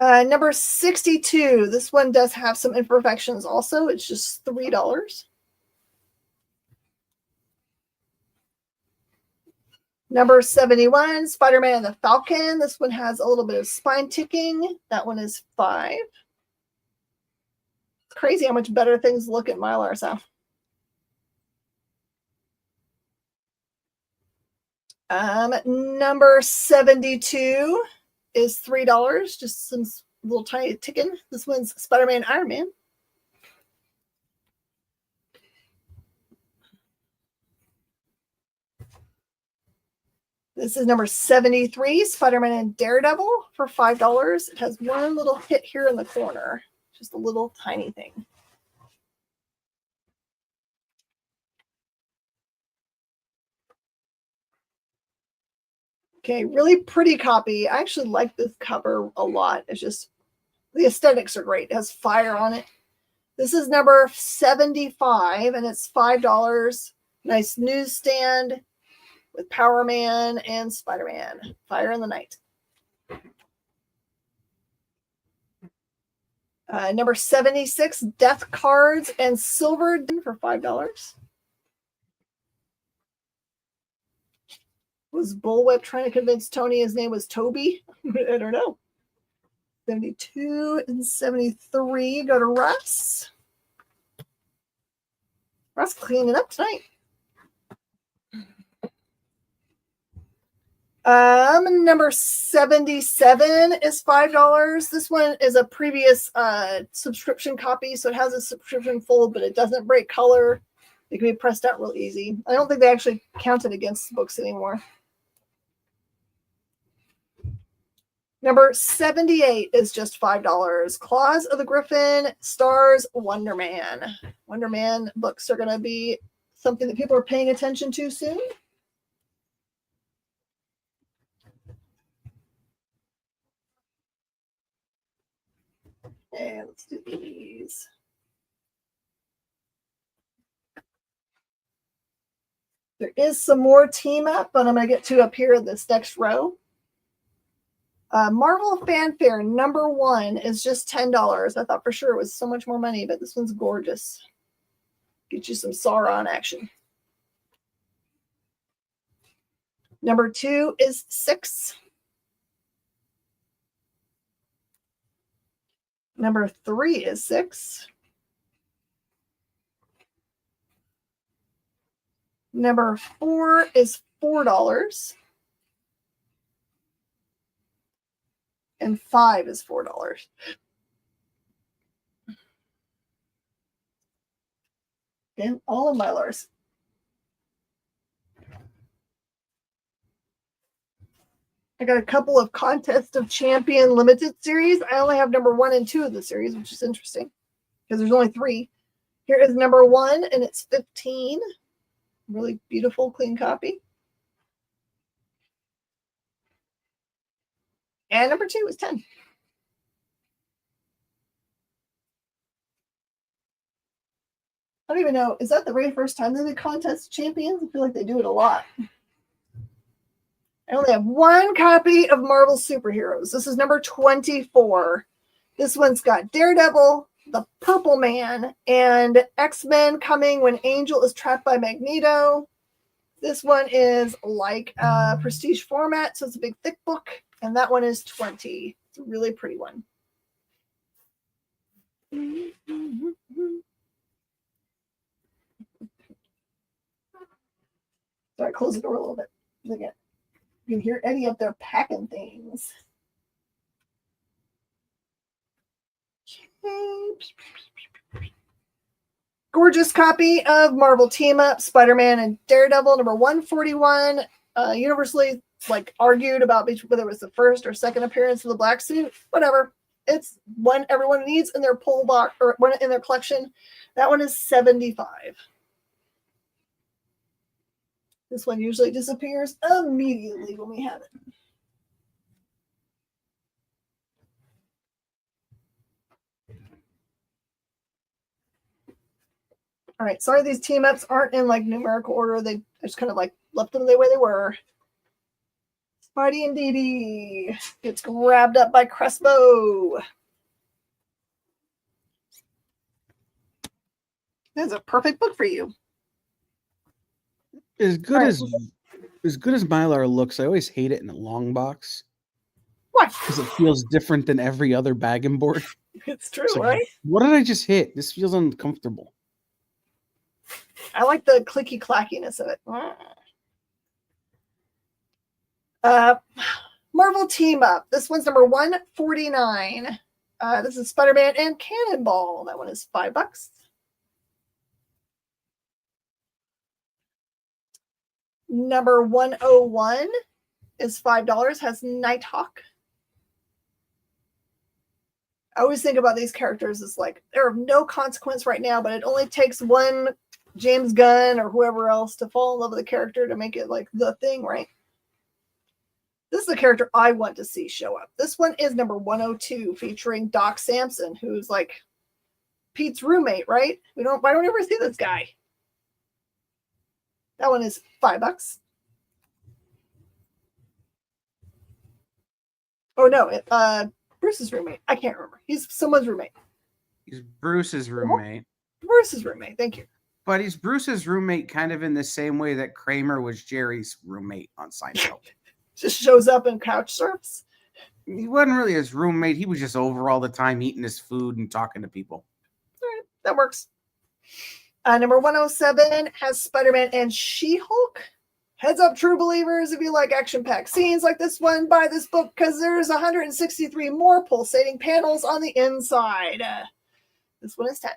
Number 62. This one does have some imperfections also. It's just $3. Number 71, Spider-Man and the Falcon. This one has a little bit of spine ticking. That one is $5. It's crazy how much better things look at Mylar. So. Number 72 is $3. Just some little tiny ticking. This one's Spider-Man Iron Man. This is number 73, Spider-Man and Daredevil for $5. It has one little hit here in the corner. Just a little tiny thing. Okay, really pretty copy. I actually like this cover a lot. It's just, the aesthetics are great. It has fire on it. This is number 75, and it's $5. Nice newsstand with Power Man and Spider-Man. Fire in the Night. Number 76, Death Cards and Silver for $5. Was Bullwhip trying to convince Tony his name was Toby? I don't know. 72 and 73 go to Russ. Russ cleaning up tonight. Number 77 is $5. This one is a previous subscription copy, so it has a subscription fold, but it doesn't break color. It can be pressed out real easy. I don't think they actually count it against books anymore. Number 78 is just $5. Claws of the Griffin stars Wonder Man. Wonder Man books are going to be something that people are paying attention to soon. Okay, let's do these. There is some more team up, but I'm going to get to up here in this next row. Marvel Fanfare number 1 is just $10. I thought for sure it was so much more money, but this one's gorgeous. Get you some Sauron action. Number 2 is 6. Number 3 is 6. Number 4 is $4. And 5 is $4. And all of Mylars. I got a couple of Contest of Champion limited series. I only have number 1 and 2 of the series, which is interesting because there's only 3. Here is number 1, and it's 15. Really beautiful, clean copy. And number 2 is 10. I don't even know. Is that the very first time they did Contest of Champions? I feel like they do it a lot. I only have 1 copy of Marvel Superheroes. This is number 24. This one's got Daredevil, the Purple Man, and X-Men coming when Angel is trapped by Magneto. This one is like a prestige format, so it's a big thick book. And that one is 20. It's a really pretty one. Sorry, close the door a little bit. Again, you can hear Eddie up there packing things. Gorgeous copy of Marvel Team Up, Spider-Man and Daredevil, number 141. Universally argued about whether it was the first or second appearance of the black suit. Whatever. It's one everyone needs in their pull box or one in their collection. That one is $75. This one usually disappears immediately when we have it. All right, sorry these team ups aren't in like numerical order. They just kind of like left them the way they were. Spidey and Dee Dee gets grabbed up by Crespo. That's a perfect book for you. As good as Mylar looks, I always hate it in a long box. Why? Because it feels different than every other bag and board. It's true, right? What did I just hit? This feels uncomfortable. I like the clicky clackiness of it. Marvel Team Up. This one's number 149. This is Spider-Man and Cannonball. That one is $5. Number 101 is $5. Has Nighthawk. I always think about these characters as like they're of no consequence right now, but it only takes one James Gunn or whoever else to fall in love with the character to make it like the thing, right? This is the character I want to see show up. This one is number 102, featuring Doc Samson, who's like Pete's roommate, right? I don't ever see this guy. That one is $5. Oh no, Bruce's roommate. I can't remember. He's someone's roommate. He's Bruce's roommate. Bruce's roommate. Thank you. But he's Bruce's roommate kind of in the same way that Kramer was Jerry's roommate on Seinfeld. Just shows up and couch surfs. He wasn't really his roommate. He was just over all the time eating his food and talking to people. All right, that works. Number 107 has Spider-Man and She-Hulk. Heads up, true believers, if you like action-packed scenes like this one, buy this book because there's 163 more pulsating panels on the inside. This one is 10.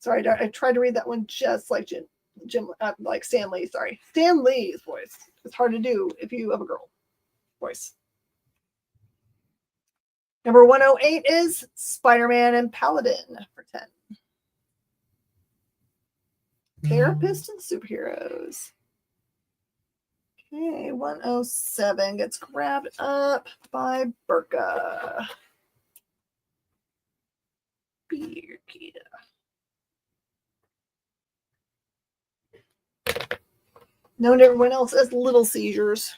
Sorry, I tried to read that one just like Jim, like Stan Lee. Sorry, Stan Lee's voice. It's hard to do if you have a girl voice. Number 108 is Spider-Man and Paladin for 10. Therapist and superheroes. Okay, 107 gets grabbed up by Burka. Birkita. Known to everyone else as Little Seizures.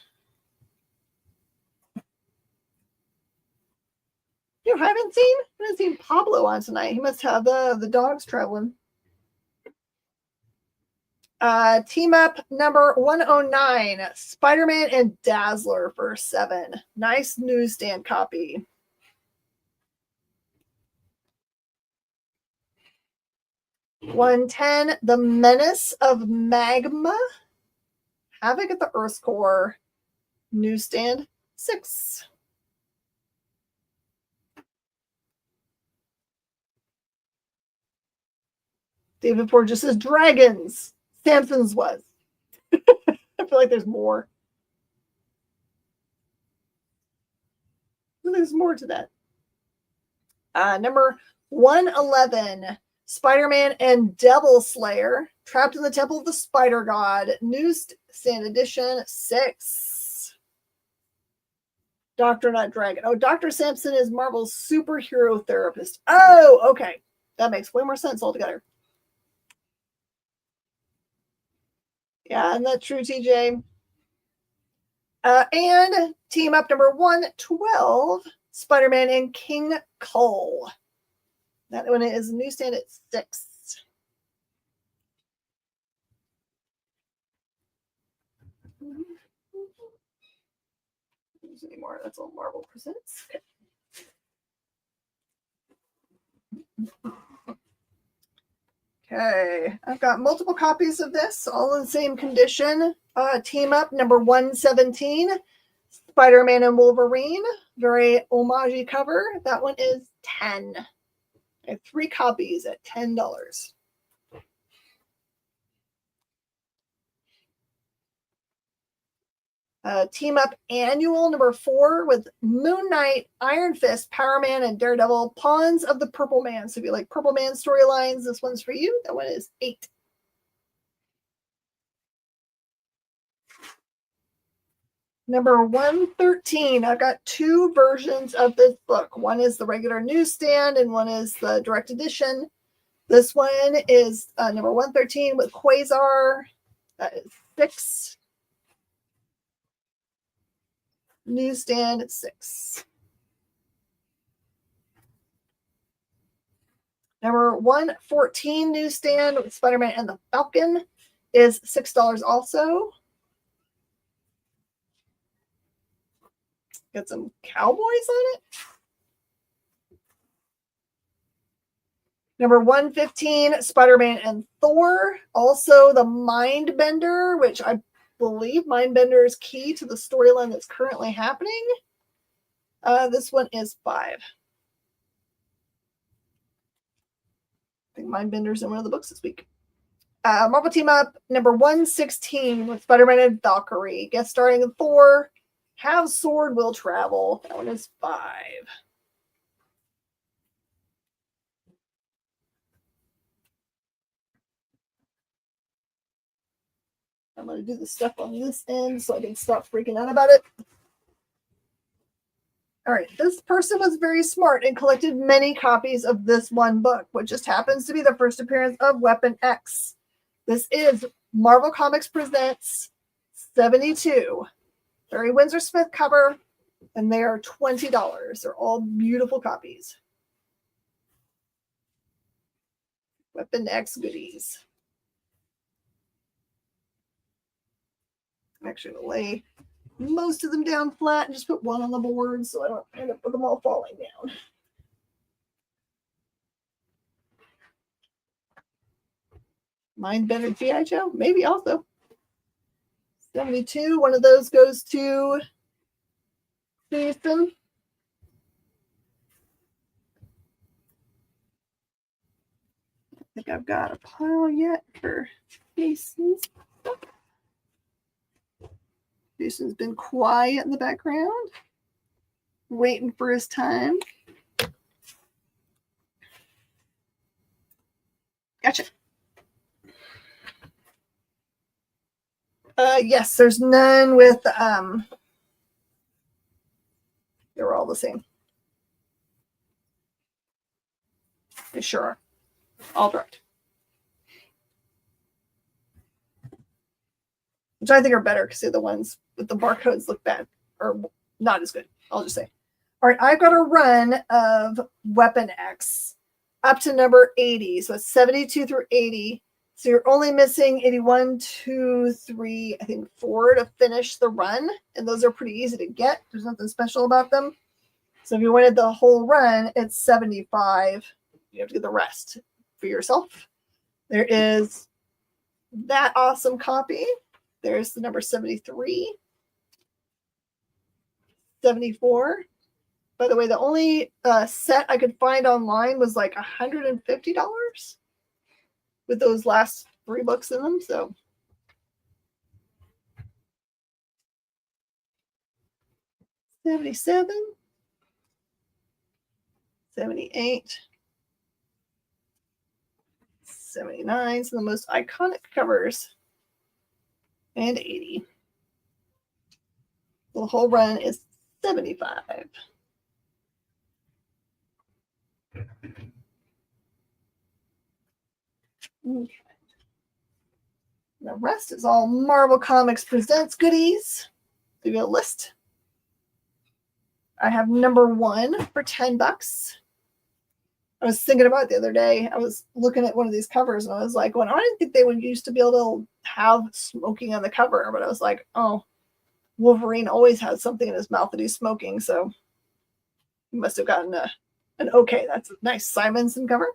You haven't seen Pablo on tonight. He must have the dogs traveling. Team Up number 109, Spider-Man and Dazzler for 7. Nice newsstand copy. $110, The Menace of Magma. Havoc at the Earth's Core. Newsstand 6. David Ford just says dragons. Samson's was. I feel like there's more. There's more to that. Number 111, Spider-Man and Devil Slayer, trapped in the Temple of the Spider God, newsstand edition 6. Doctor, not Dragon. Oh, Dr. Samson is Marvel's superhero therapist. Oh, okay. That makes way more sense altogether. Yeah, isn't that true, TJ? And Team Up number 112, Spider-Man and King Cole. That one is newsstand at 6. There's any more? That's all Marvel presents. Okay, I've got multiple copies of this, all in the same condition. Team Up number 117, Spider-Man and Wolverine, very homage cover. That one is 10. I have 3 copies at $10. Team Up Annual number 4 with Moon Knight, Iron Fist, Power Man, and Daredevil, Pawns of the Purple Man. So if you like Purple Man storylines, this one's for you. That one is 8. Number 113. I've got 2 versions of this book. One is the regular newsstand and one is the direct edition. This one is number 113 with Quasar. That is 6. Newsstand at 6. Number 114 newsstand with Spider-Man and the Falcon is $6 also. Got some cowboys on it. Number 115, Spider-Man and Thor. Also the Mindbender, which I believe Mindbender is key to the storyline that's currently happening. This one is 5. I think Mindbender's in one of the books this week. Marvel Team Up, number 116 with Spider-Man and Valkyrie. Guest starring in Thor. Have Sword Will Travel. That one is 5. I'm going to do the stuff on this end so I can stop freaking out about it. All right, this person was very smart and collected many copies of this one book, which just happens to be the first appearance of Weapon X. This is Marvel Comics Presents 72. Barry Windsor Smith cover, and they are $20. They're all beautiful copies. Weapon X goodies. I'm actually going to lay most of them down flat and just put one on the board so I don't end up with them all falling down. Mindbender G.I. Joe? Maybe also. 72. One of those goes to Jason. I think I've got a pile yet for Jason's stuff. Jason's been quiet in the background, waiting for his time. Gotcha. Yes, there's none with, they were all the same. They sure are. All direct. Which I think are better because the ones with the barcodes look bad or not as good. I'll just say. All right, I've got a run of Weapon X up to number 80. So it's 72 through 80. So you're only missing 81, 2, 3, I think 4 to finish the run. And those are pretty easy to get. There's nothing special about them. So if you wanted the whole run, it's 75. You have to get the rest for yourself. There is that awesome copy. There's the number 73. 74. By the way, the only set I could find online was like $150 with those last 3 books in them. So 77, 78, 79, some of the most iconic covers, and 80. The whole run is 75. Okay. The rest is all Marvel Comics Presents goodies. Give you a list. I have number 1 for $10. I was thinking about it the other day. I was looking at one of these covers and I was like, well, I didn't think they would used to be able to have smoking on the cover, but I was like, oh, Wolverine always has something in his mouth that he's smoking, so he must have gotten an okay. That's a nice Simonson cover.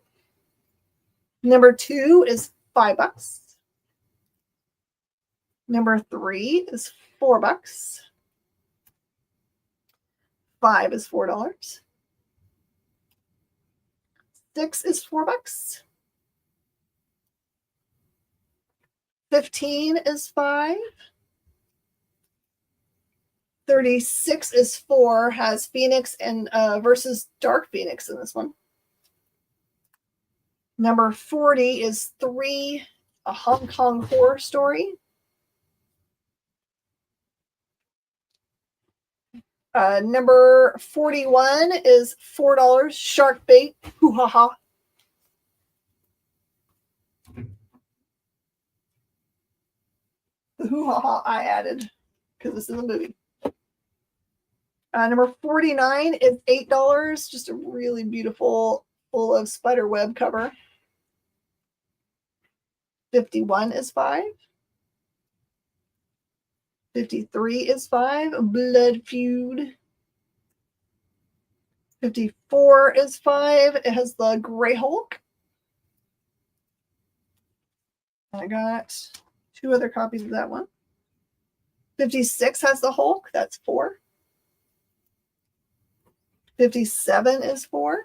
Number 2 is $5. Number 3 is $4. 5 is $4. 6 is $4. 15 is $5. 36 is 4, has Phoenix and versus Dark Phoenix in this one. Number 40 is 3, a Hong Kong horror story. Number 41 is $4, Shark Bait. Hoo ha ha. The hoo ha ha I added because this is a movie. Number 49 is $8. Just a really beautiful, full of spider web cover. 51 is 5. 53 is 5. Blood Feud. 54 is 5. It has the Gray Hulk. I got 2 other copies of that one. 56 has the Hulk. That's 4. 57 is 4.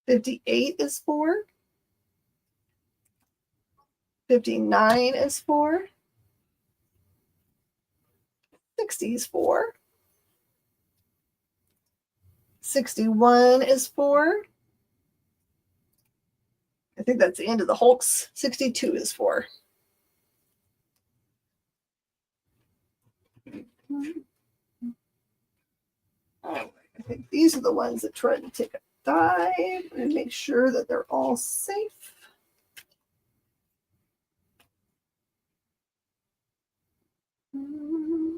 58 is 4. 59 is 4. 60 is 4. 61 is 4. I think that's the end of the Hulks. 62 is 4. I think these are the ones that tried to take a dive and make sure that they're all safe. Mm-hmm.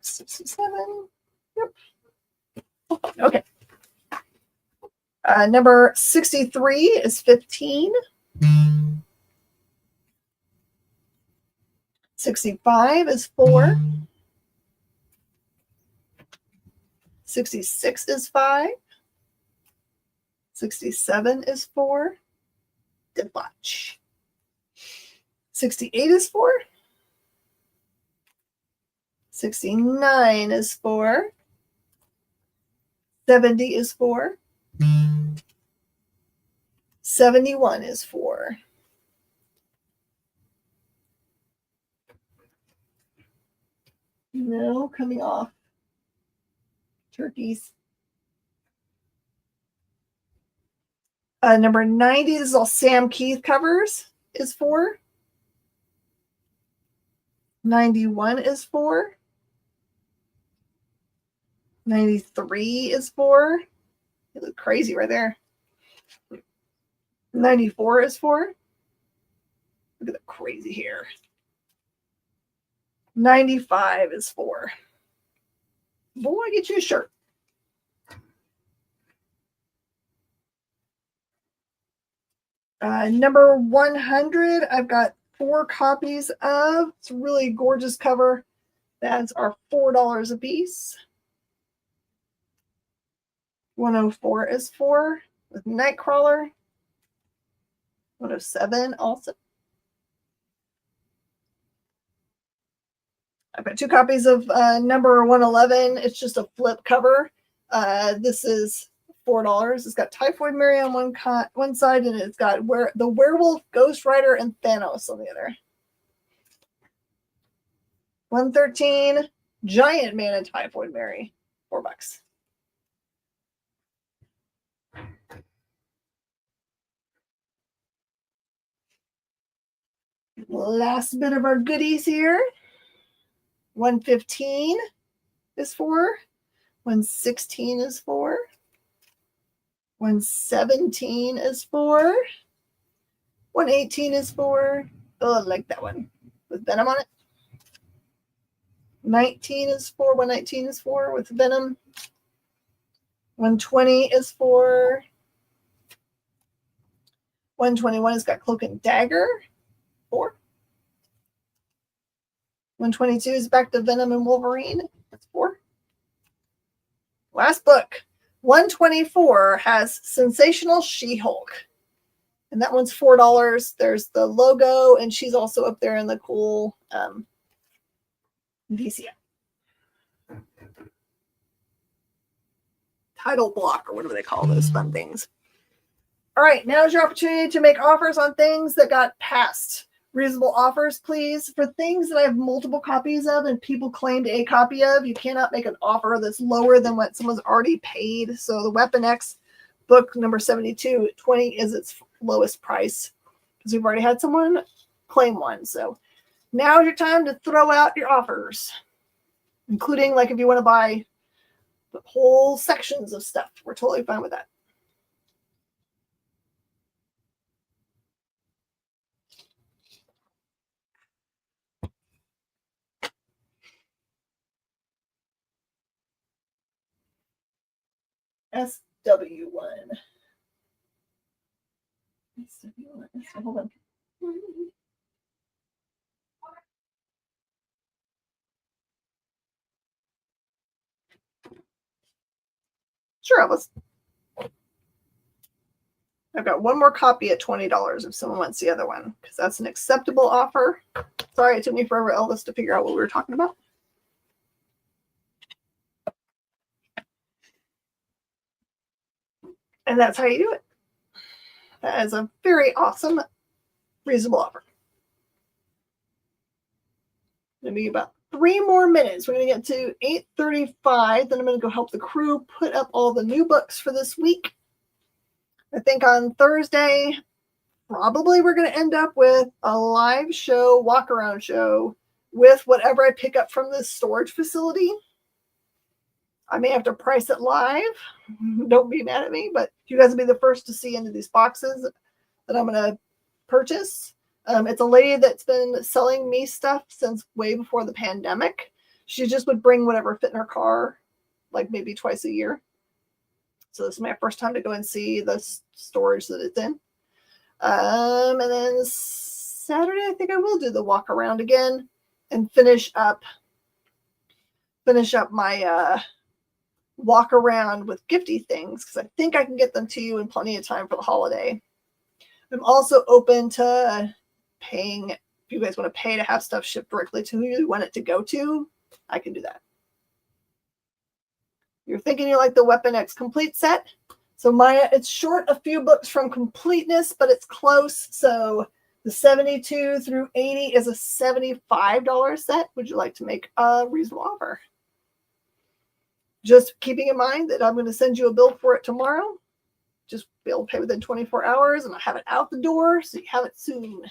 67. Yep. Okay. Number 63 is 15. 65 is 4. 66 is 5. 67 is 4. Debauch. 68 is 4. 69 is 4. 70 is 4. 71 is 4. No, coming off. Turkeys. Number 90, this is all Sam Keith covers, is 4. 91 is 4. 93 is 4. You look crazy right there. 94 is 4. Look at the crazy hair. 95 is 4. Boy, get you a shirt. Number 100, I've got 4 copies of. It's a really gorgeous cover. That's our $4 a piece. 104 is 4 with Nightcrawler. 107 also. I've got 2 copies of number 111. It's just a flip cover. This is $4. It's got Typhoid Mary on one side, and it's got the Werewolf, Ghost Rider, and Thanos on the other. 113, Giant Man and Typhoid Mary, $4. Last bit of our goodies here. 115 is 4. 116 is 4. 117 is 4. 118 is 4. Oh, I like that one with Venom on it. 19 is 4. 119 is 4 with Venom. 120 is 4. 121 has got Cloak and Dagger. 4. 122 is back to Venom and Wolverine. That's 4. Last book. 124 has Sensational She-Hulk. And that one's $4. There's the logo, and she's also up there in the cool VCM. Title block, or whatever they call those fun things. All right, now's your opportunity to make offers on things that got passed. reasonable offers, please. For things that I have multiple copies of and people claimed a copy of, you cannot make an offer that's lower than what someone's already paid. So the Weapon X book number 72, 20 is its lowest price because we've already had someone claim one. So now's your time to throw out your offers, including like if you want to buy the whole sections of stuff. We're totally fine with that. SW1. SW1. Hold on. Sure, I've got one more copy at $20 if someone wants the other one, because that's an acceptable offer. Sorry, it took me forever, Elvis, to figure out what we were talking about. And that's how you do it. That is a very awesome, reasonable offer. It'll be about 3 more minutes. We're going to get to 8:35. Then I'm going to go help the crew put up all the new books for this week. I think on Thursday, probably we're going to end up with a live show, walk-around show, with whatever I pick up from this storage facility. I may have to price it live. Don't be mad at me, but you guys will be the first to see into these boxes that I'm going to purchase. It's a lady that's been selling me stuff since way before the pandemic. She just would bring whatever fit in her car, like maybe twice a year. So this is my first time to go and see the storage that it's in. And then Saturday, I think I will do the walk around again and finish up my walk around with gifty things, because I think I can get them to you in plenty of time for the holiday. I'm also open to paying. If you guys want to pay to have stuff shipped directly to who you want it to go to, I can do that. You're thinking you like the Weapon X complete set. So it's short a few books from completeness, but it's close. So the 72 through 80 is a $75 set. Would you like to make a reasonable offer? Just keeping in mind that I'm going to send you a bill for it tomorrow. Just be able to pay within 24 hours, and I'll have it out the door, so you have it soon.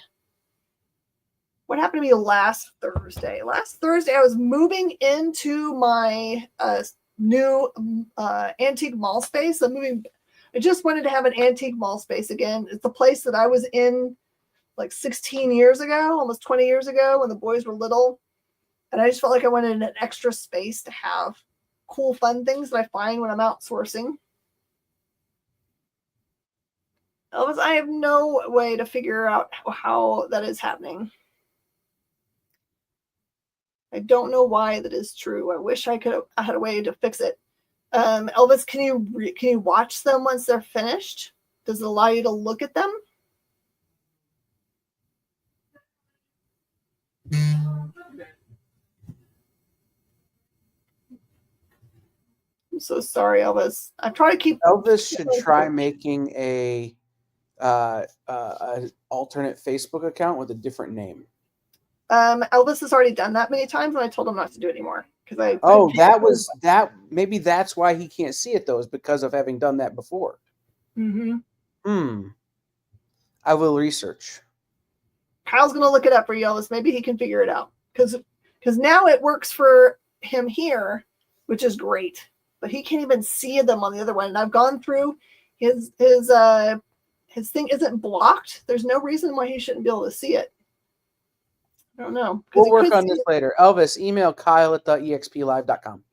What happened to me last Thursday? Last Thursday, I was moving into my new antique mall space. I just wanted to have an antique mall space again. It's the place that I was in like 16 years ago, almost 20 years ago, when the boys were little. And I just felt like I wanted an extra space to have cool, fun things that I find when I'm outsourcing. Elvis, I have no way to figure out how that is happening. I don't know why that is true. I wish I had a way to fix it. Elvis, can you watch them once they're finished? Does it allow you to look at them? I'm so sorry, Elvis. I try to keep. Elvis should try making a alternate Facebook account with a different name. Elvis has already done that many times, and I told him not to do it anymore because maybe that's why he can't see it though, is because of having done that before. Mm-hmm. I will research. Kyle's gonna look it up for you, Elvis. Maybe he can figure it out because now it works for him here, which is great. But he can't even see them on the other one. And I've gone through his thing isn't blocked. There's no reason why he shouldn't be able to see it. I don't know. We'll work on this later. Elvis, email Kyle@explive.com.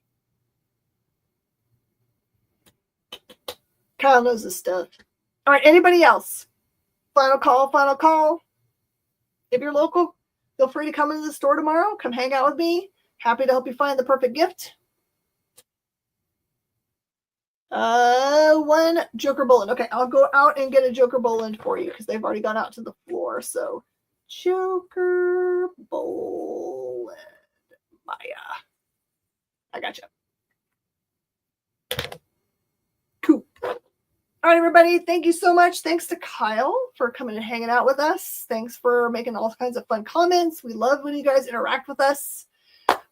Kyle knows his stuff. All right, anybody else? Final call. If you're local, feel free to come into the store tomorrow. Come hang out with me. Happy to help you find the perfect gift. One Joker Boland. Okay, I'll go out and get a Joker Boland for you because they've already gone out to the floor. So Joker Boland. Maya. I got you. Cool. All right, everybody. Thank you so much. Thanks to Kyle for coming and hanging out with us. Thanks for making all kinds of fun comments. We love when you guys interact with us.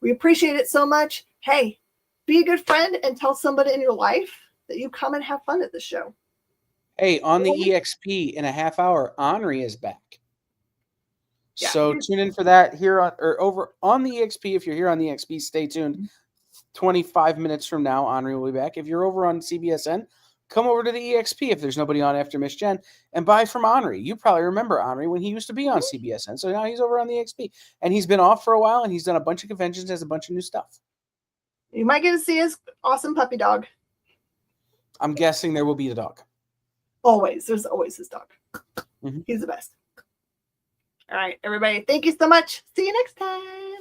We appreciate it so much. Hey, be a good friend and tell somebody in your life that you come and have fun at the show. Hey, on the EXP in a half hour, Henri is back. Yeah. So tune in for that here on or over on the EXP. If you're here on the EXP, stay tuned. 25 minutes from now, Henri will be back. If you're over on CBSN, come over to the EXP if there's nobody on after Miss Jen and buy from Henri. You probably remember Henri when he used to be on CBSN. So now he's over on the EXP. And he's been off for a while and he's done a bunch of conventions, has a bunch of new stuff. You might get to see his awesome puppy dog. I'm guessing there will be a dog. Always. There's always his dog. He's the best. All right, everybody. Thank you so much. See you next time.